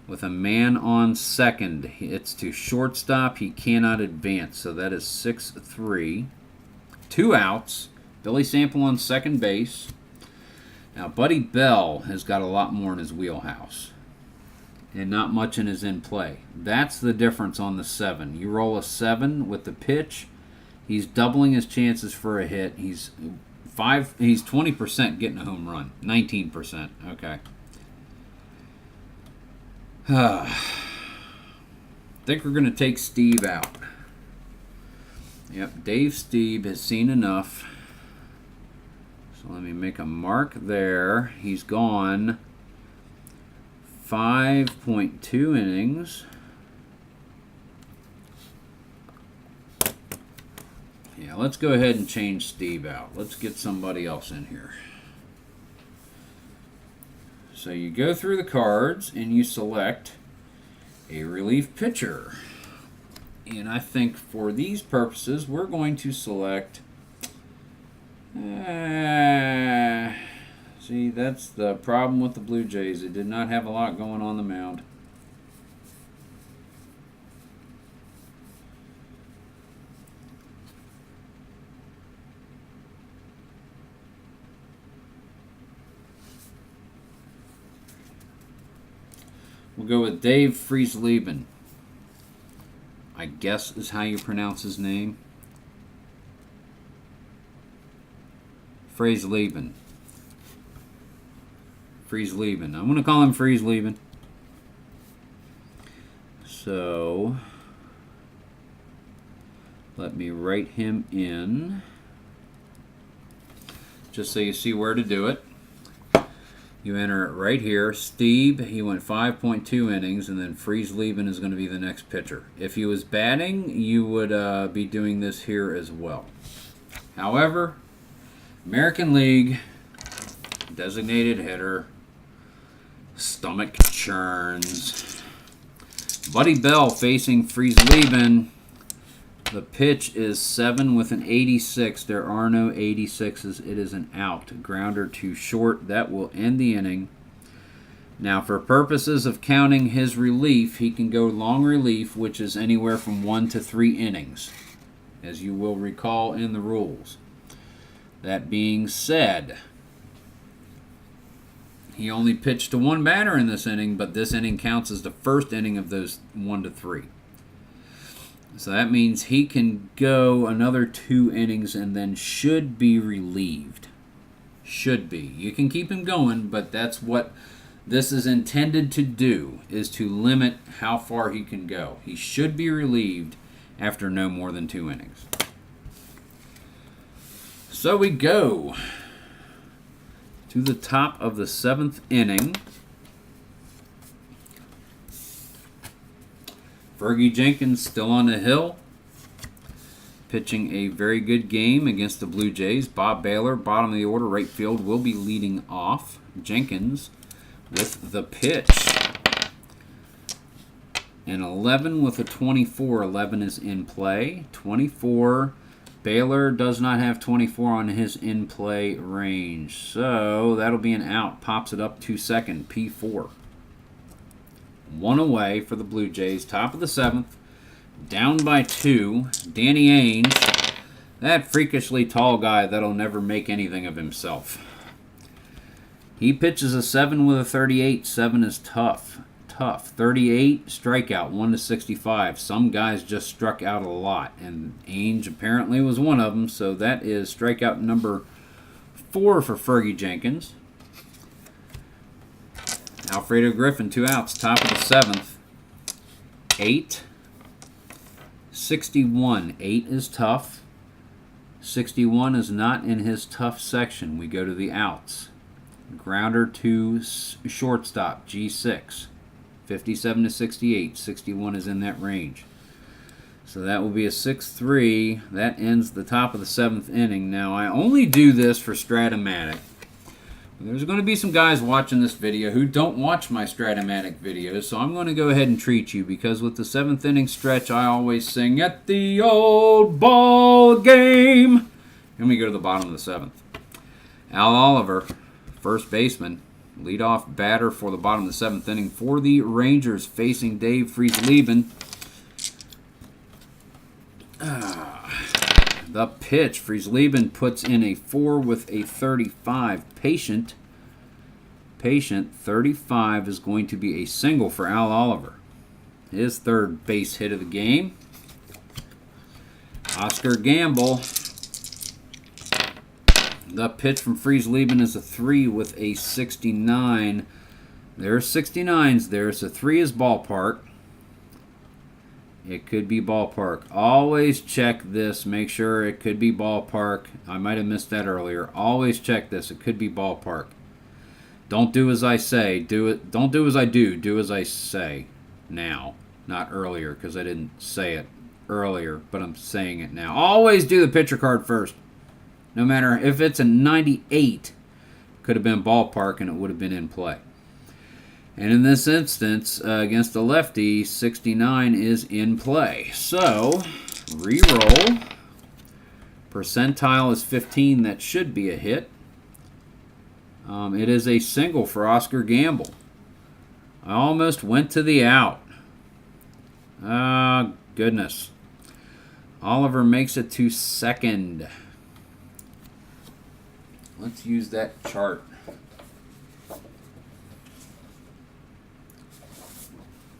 With a man on second, it's to shortstop. He cannot advance, so that is 6-3. 2 outs. Billy Sample on second base. Now, Buddy Bell has got a lot more in his wheelhouse and not much in his in play. That's the difference on the 7. You roll a 7 with the pitch, he's doubling his chances for a hit. He's 20% getting a home run. 19%. Okay. Think we're going to take Steve out. Yep, Dave Steve has seen enough. So let me make a mark there. He's gone 5.2 innings. Yeah, let's go ahead and change Steve out. Let's get somebody else in here. So you go through the cards and you select a relief pitcher. And I think for these purposes, we're going to select... see, that's the problem with the Blue Jays. They did not have a lot going on the mound. We'll go with Dave Friesleben. I guess is how you pronounce his name. Friesleben. Friesleben. I'm going to call him Friesleben. So, let me write him in. Just so you see where to do it. You enter it right here. Steve, he went 5.2 innings, and then Friesleben is going to be the next pitcher. If he was batting, you would be doing this here as well. However, American League, designated hitter, stomach churns. Buddy Bell facing Friesleben. The pitch is 7 with an 86. There are no 86s. It is an out. Grounder to short. That will end the inning. Now, for purposes of counting his relief, he can go long relief, which is anywhere from 1 to 3 innings, as you will recall in the rules. That being said, he only pitched to 1 batter in this inning, but this inning counts as the first inning of those 1 to 3. So that means he can go another 2 innings and then should be relieved. Should be. You can keep him going, but that's what this is intended to do, is to limit how far he can go. He should be relieved after no more than 2 innings. So we go to the top of the 7th inning. Fergie Jenkins still on the hill, pitching a very good game against the Blue Jays. Bob Baylor, bottom of the order, right field, will be leading off. Jenkins with the pitch. An 11 with a 24. 11 is in play. 24. Baylor does not have 24 on his in-play range. So that'll be an out. Pops it up to second, P4. 1 away for the Blue Jays. Top of the 7th. Down by 2. Danny Ainge. That freakishly tall guy that'll never make anything of himself. He pitches a 7 with a 38. 7 is tough. 38, strikeout, 1 to 65. Some guys just struck out a lot, and Ainge apparently was one of them, so that is strikeout number 4 for Fergie Jenkins. Alfredo Griffin, 2 outs, top of the 7th. 8, 61. 8 is tough. 61 is not in his tough section. We go to the outs. Grounder to shortstop, G6. 57 to 68. 61 is in that range. So that will be a 6-3. That ends the top of the 7th inning. Now, I only do this for strat-o-matic. There's going to be some guys watching this video who don't watch my strat-o-matic videos, so I'm going to go ahead and treat you, because with the 7th inning stretch, I always sing, "At the old ball game." And we go to the bottom of the 7th. Al Oliver, first baseman, leadoff batter for the bottom of the 7th inning for the Rangers, facing Dave Frieslieben. The pitch, Frieslieben puts in a 4 with a 35. Patient 35 is going to be a single for Al Oliver. His third base hit of the game. Oscar Gamble. The pitch from Frieslieben is a 3 with a 69. There are 69s there, so 3 is ballpark. It could be ballpark. Always check this. Make sure it could be ballpark. I might have missed that earlier. Always check this. It could be ballpark. Don't do as I say. Don't do as I do. Do as I say now. Not earlier, because I didn't say it earlier, but I'm saying it now. Always do the pitcher card first. No matter if it's a 98, could have been ballpark and it would have been in play. And in this instance, against the lefty, 69 is in play. So, re-roll. Percentile is 15. That should be a hit. It is a single for Oscar Gamble. I almost went to the out. Ah, goodness. Oliver makes it to second. Let's use that chart.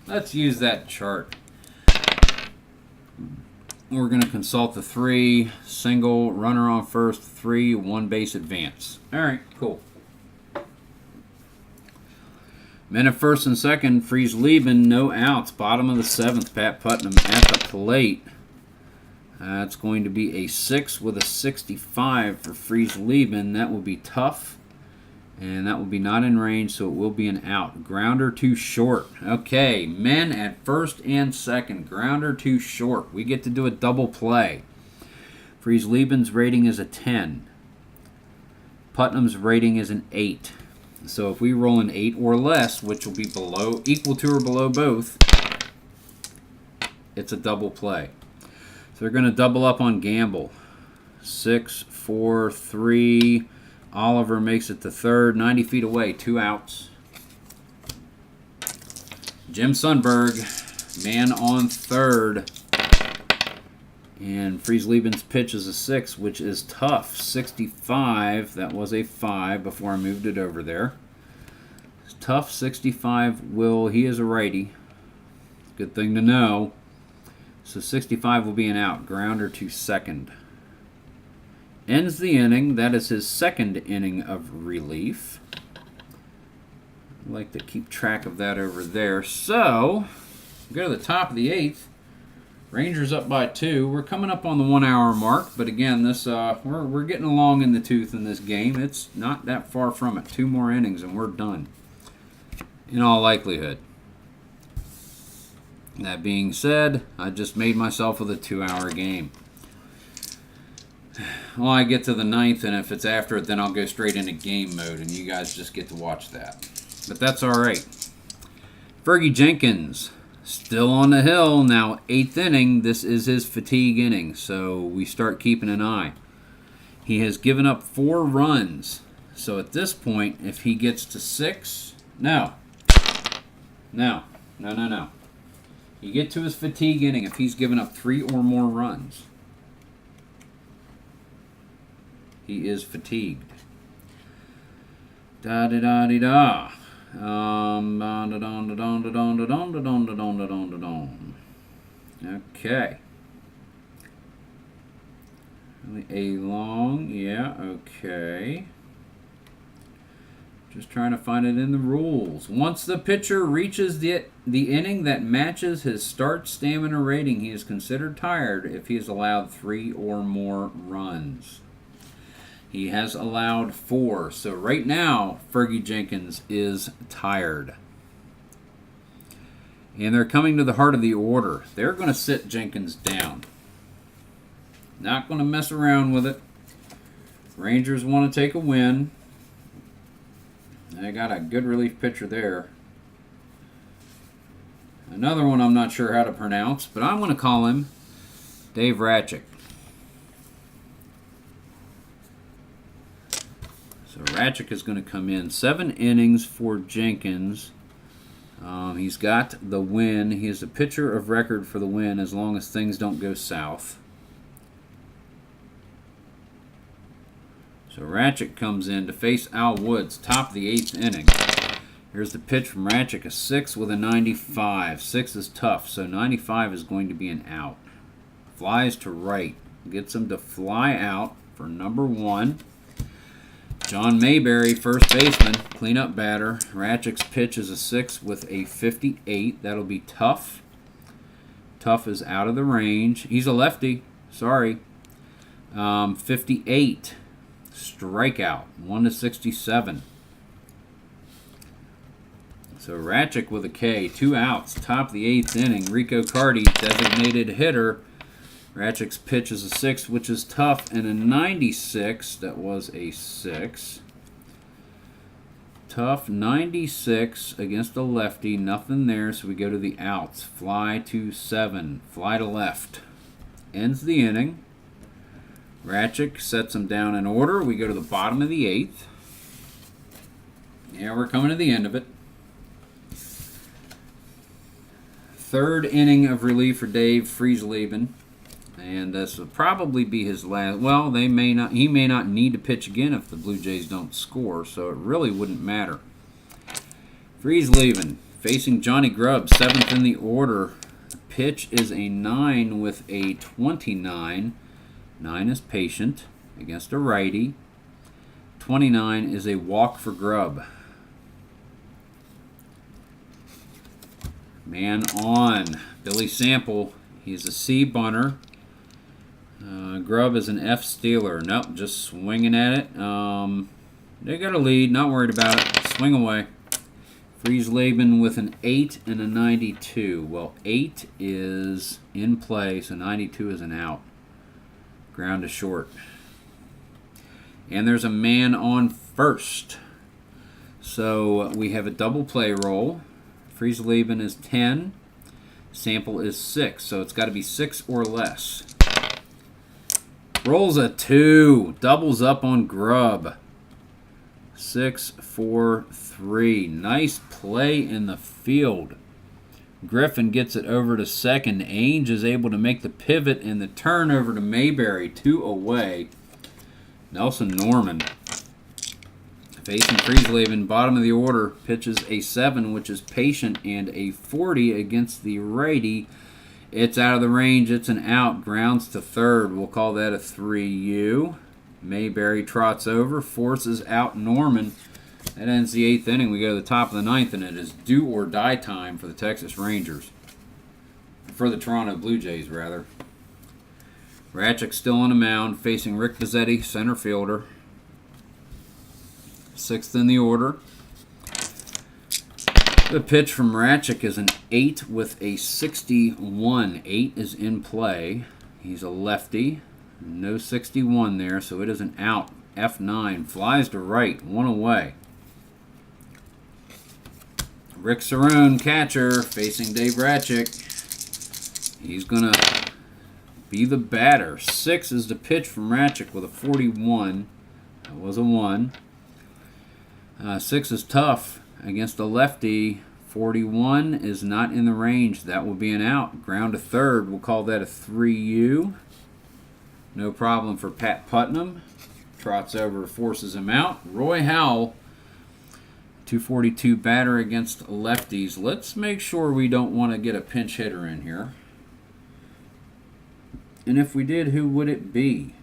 Let's use that chart. We're going to consult the 3, single, runner on first, 3, 1 base advance. All right, cool. Men at first and second, Frieslieben, no outs. Bottom of the 7th, Pat Putnam at the plate. That's going to be a 6 with a 65 for Frieslieben. That will be tough. And that will be not in range, so it will be an out. Grounder to short. Okay, men at first and second. Grounder to short. We get to do a double play. Frieslieben's rating is a 10. Putnam's rating is an 8. So if we roll an 8 or less, which will be below, equal to or below both, it's a double play. So they're going to double up on Gamble. 6, 4, 3... Oliver makes it to third, 90 feet away, 2 outs. Jim Sundberg, man on third. And Frieslieben's pitch is a 6, which is tough. 65, that was a 5 before I moved it over there. Tough 65 he is a righty. Good thing to know. So 65 will be an out, grounder to second. Ends the inning. That is his second inning of relief. I like to keep track of that over there. So, go to the top of the 8th. Rangers up by 2. We're coming up on the 1 hour mark, but again, this we're getting along in the tooth in this game. It's not that far from it. 2 more innings and we're done, in all likelihood. That being said, I just made myself with a 2 hour game. Well, I get to the 9th, and if it's after it, then I'll go straight into game mode, and you guys just get to watch that. But that's all right. Fergie Jenkins, still on the hill. Now, 8th inning, this is his fatigue inning, so we start keeping an eye. He has given up 4 runs. So at this point, if he gets to 6, no. You get to his fatigue inning if he's given up 3 or more runs. He is fatigued. Da-da-da-da-da. Okay. A long, yeah, okay. Just trying to find it in the rules. Once the pitcher reaches the inning that matches his start stamina rating, he is considered tired if he has allowed 3 or more runs. He has allowed 4. So right now, Fergie Jenkins is tired. And they're coming to the heart of the order. They're going to sit Jenkins down. Not going to mess around with it. Rangers want to take a win. They got a good relief pitcher there. Another one I'm not sure how to pronounce, but I'm going to call him Dave Ratchick. So Ratchick is going to come in. 7 innings for Jenkins. He's got the win. He is a pitcher of record for the win as long as things don't go south. So Ratchick comes in to face Al Woods, top of the 8th inning. Here's the pitch from Ratchick, a 6 with a 95. 6 is tough, so 95 is going to be an out. Flies to right. Gets him to fly out for number 1. John Mayberry, first baseman, cleanup batter. Ratchick's pitch is a 6 with a 58. That'll be tough. Tough is out of the range. He's a lefty. Sorry. 58. Strikeout. 1-67. So Ratchick with a K. 2 outs. Top of the 8th inning. Rico Carty, designated hitter. Ratchick's pitch is a 6, which is tough, and a 96. That was a 6. Tough 96 against a lefty. Nothing there, so we go to the outs. Fly to 7. Fly to left. Ends the inning. Ratchick sets him down in order. We go to the bottom of the 8th. Yeah, we're coming to the end of it. 3rd inning of relief for Dave Friesleben. And this will probably be his last. Well, he may not need to pitch again if the Blue Jays don't score, so it really wouldn't matter. Friesleben facing Johnny Grubb, 7th in the order. Pitch is a 9 with a 29. 9 is patient against a righty. 29 is a walk for Grubb. Man on. Billy Sample, he's a C bunter. Grubb is an F stealer. Nope, just swinging at it. They got a lead, not worried about it. Swing away. Friesleben with an 8 and a 92. Well, 8 is in play, so 92 is an out. Ground to short. And there's a man on first. So we have a double play roll. Friesleben is 10. Sample is 6, so it's got to be 6 or less. Rolls a 2. Doubles up on Grubb. 6, 4, 3. Nice play in the field. Griffin gets it over to second. Ainge is able to make the pivot and the turn over to Mayberry. 2 away. Nelson Norman facing Friesleben, bottom of the order, pitches a 7, which is patient, and a 40 against the righty. It's out of the range. It's an out. Grounds to third. We'll call that a 3U. Mayberry trots over, forces out Norman. That ends the 8th inning. We go to the top of the 9th, and it is do or die time for the Texas Rangers. For the Toronto Blue Jays, rather. Ratchick still on the mound, facing Rick Pizzetti, center fielder. 6th in the order. The pitch from Ratchick is an 8 with a 61. 8 is in play. He's a lefty. No 61 there, so it is an out. F9. Flies to right. 1 away. Rick Cerrone, catcher, facing Dave Ratchick. He's going to be the batter. 6 is the pitch from Ratchick with a 41. That was a 1. 6 is tough against a lefty. 41 is not in the range. That will be an out. Ground to third. We'll call that a 3U. No problem for Pat Putnam. Trots over, forces him out. Roy Howell, 242 batter against lefties. Let's make sure we don't want to get a pinch hitter in here. And if we did, who would it be?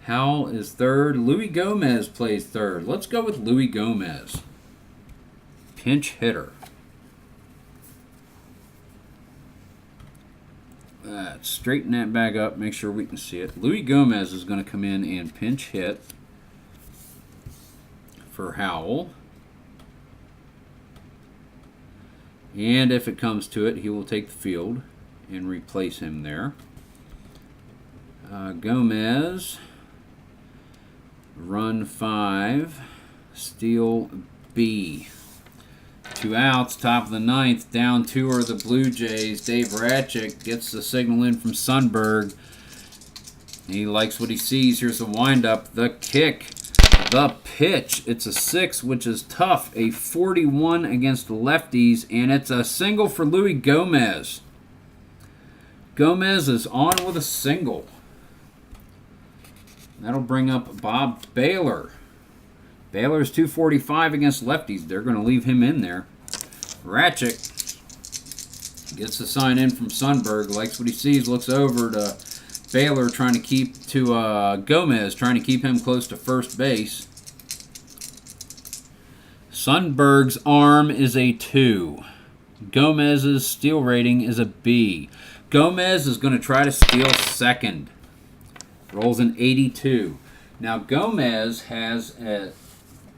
Howell is third. Louis Gomez plays third. Let's go with Louis Gomez. Pinch hitter. Straighten that back up. Make sure we can see it. Louis Gomez is going to come in and pinch hit for Howell. And if it comes to it, he will take the field and replace him there. Gomez, run 5, steal B. 2 outs, top of the 9th, down 2 are the Blue Jays. Dave Ratchick gets the signal in from Sundberg. He likes what he sees. Here's the windup, the kick, the pitch. It's a 6, which is tough. A 41 against the lefties, and it's a single for Louis Gomez. Gomez is on with a single. That'll bring up Bob Baylor. Baylor's 245 against lefties. They're going to leave him in there. Ratchick gets the sign in from Sundberg. Likes what he sees. Looks over to Baylor trying to keep Gomez, trying to keep him close to first base. Sundberg's arm is a 2. Gomez's steal rating is a B. Gomez is going to try to steal second. Rolls an 82. Now Gomez has a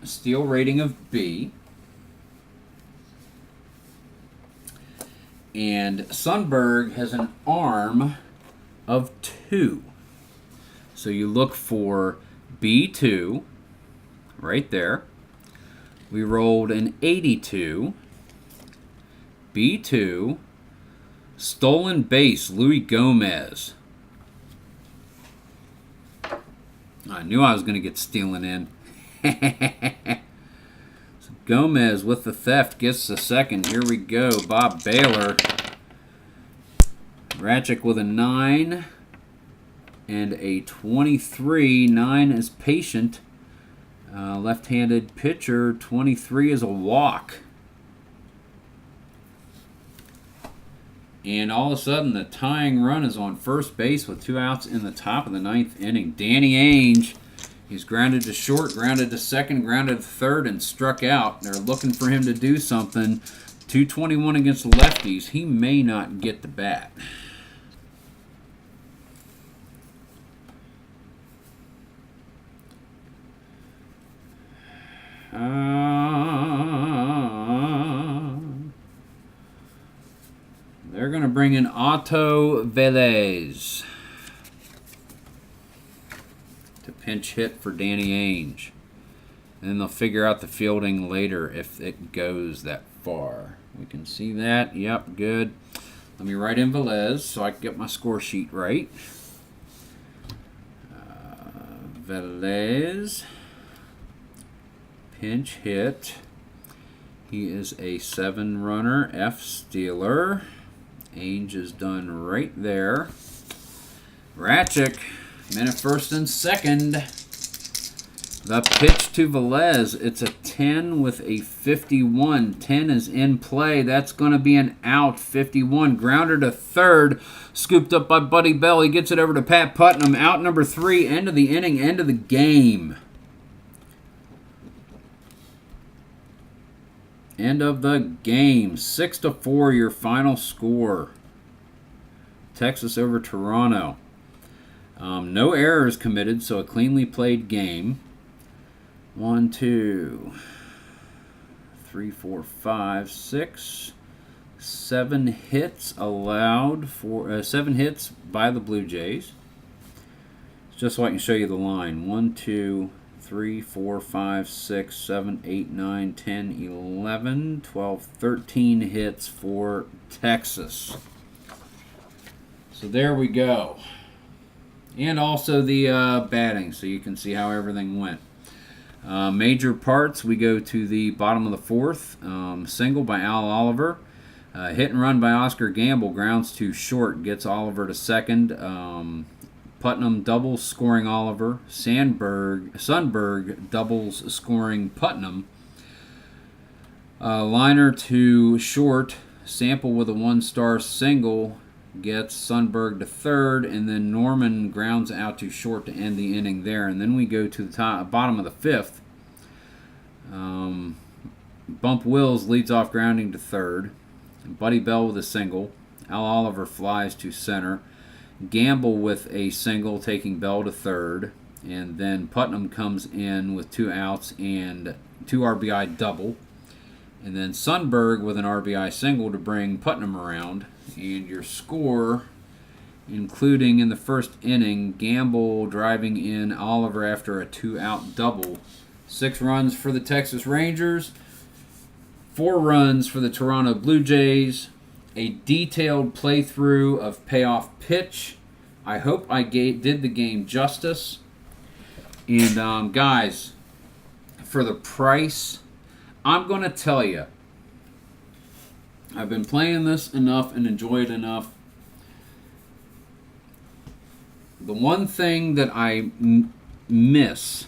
steal rating of B. And Sundberg has an arm of 2. So you look for B2 right there. We rolled an 82. B2. Stolen base, Louis Gomez. I knew I was going to get stealing in. So Gomez with the theft gets the second. Here we go. Bob Baylor. Ratchick with a 9 and a 23. 9 is patient. Left-handed pitcher. 23 is a walk. And all of a sudden, the tying run is on first base with 2 outs in the top of the 9th inning. Danny Ainge, he's grounded to short, grounded to second, grounded to third, and struck out. They're looking for him to do something. 221 against lefties. He may not get the bat. They're going to bring in Otto Velez to pinch hit for Danny Ainge. And then they'll figure out the fielding later if it goes that far. We can see that. Yep, good. Let me write in Velez so I can get my score sheet right. Velez, pinch hit. He is a 7 runner, F stealer. Ainge is done right there. Ratchick, men at first and second. The pitch to Velez. It's a 10 with a 51. 10 is in play. That's going to be an out. 51. Grounder to third. Scooped up by Buddy Bell. He gets it over to Pat Putnam. Out number 3. End of the inning. End of the game. End of the game. 6-4 your final score. Texas over Toronto. No errors committed, so a cleanly played game. 1, 2, 3, 4, 5, 6, 7 hits allowed for 7 hits by the Blue Jays. Just so I can show you the line. 1, 2, 3, 4, 5, 6, 7, 8, 9, 10, 11, 12, 13 hits for Texas. So there we go. And also the batting, so you can see how everything went. Major parts, we go to the bottom of the 4th. Single by Al Oliver. Hit and run by Oscar Gamble. Grounds to short. Gets Oliver to second. Putnam doubles scoring Oliver. Sundberg doubles scoring Putnam. Liner to short. Sample with a 1-star single. Gets Sundberg to third, and then Norman grounds out to short to end the inning there. And then we go to the bottom of the 5th. Bump Wills leads off grounding to third. Buddy Bell with a single. Al Oliver flies to center. Gamble with a single, taking Bell to third. And then Putnam comes in with 2 outs and 2 RBI double. And then Sundberg with an RBI single to bring Putnam around. And your score, including in the first inning, Gamble driving in Oliver after a 2-out double. 6 runs for the Texas Rangers, 4 runs for the Toronto Blue Jays, a detailed playthrough of Payoff Pitch. I hope I did the game justice. And guys, for the price, I'm going to tell you, I've been playing this enough and enjoyed it enough. The one thing that I miss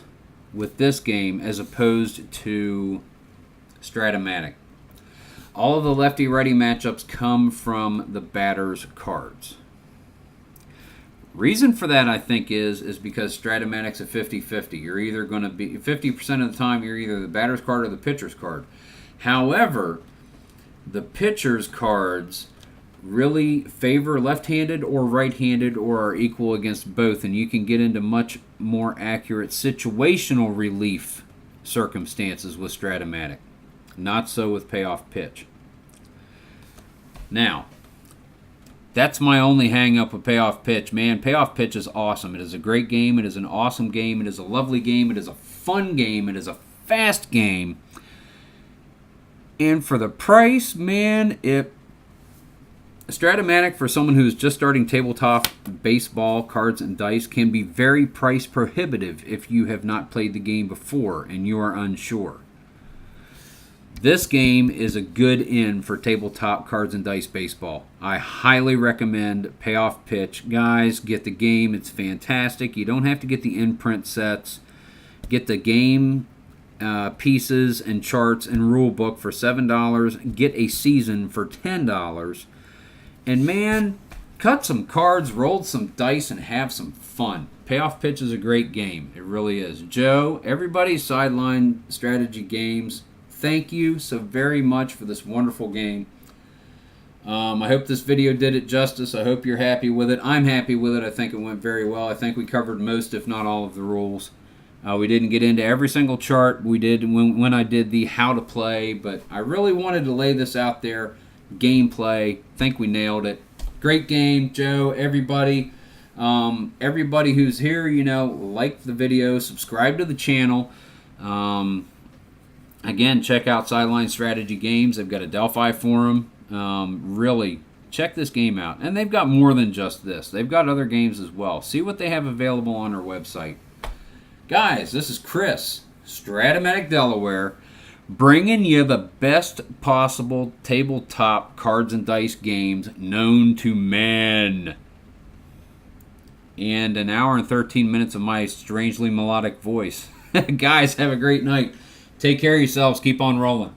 with this game as opposed to strat-o-matic, all of the lefty-righty matchups come from the batter's cards. Reason for that, I think, is because strat-o-matic's a 50-50. You're either going to be 50% of the time you're either the batter's card or the pitcher's card. However, the pitcher's cards really favor left-handed or right-handed or are equal against both, and you can get into much more accurate situational relief circumstances with strat-o-matic. Not so with Payoff Pitch. Now, that's my only hang-up with Payoff Pitch. Man, Payoff Pitch is awesome. It is a great game. It is an awesome game. It is a lovely game. It is a fun game. It is a fast game. And for the price, man, strat-o-matic for someone who's just starting tabletop baseball, cards, and dice can be very price prohibitive if you have not played the game before and you are unsure. This game is a good in for tabletop cards and dice baseball. I highly recommend Payoff Pitch. Guys, get the game. It's fantastic. You don't have to get the imprint sets. Get the game pieces and charts and rule book for $7. Get a season for $10. And man, cut some cards, roll some dice, and have some fun. Payoff Pitch is a great game. It really is. Joe, everybody, Sideline Strategy Games, thank you so very much for this wonderful game. I hope this video did it justice. I hope you're happy with it. I'm happy with it. I think it went very well. I think we covered most, if not all, of the rules. We didn't get into every single chart. We did when I did the how to play, but I really wanted to lay this out there. Gameplay. Think we nailed it. Great game, Joe. Everybody who's here, like the video, subscribe to the channel. Again, check out Sideline Strategy Games. They've got a Delphi forum. Really, check this game out. And they've got more than just this. They've got other games as well. See what they have available on their website. Guys, this is Chris, Strat-o-matic Delaware, bringing you the best possible tabletop cards and dice games known to man. And an hour and 13 minutes of my strangely melodic voice. Guys, have a great night. Take care of yourselves. Keep on rolling.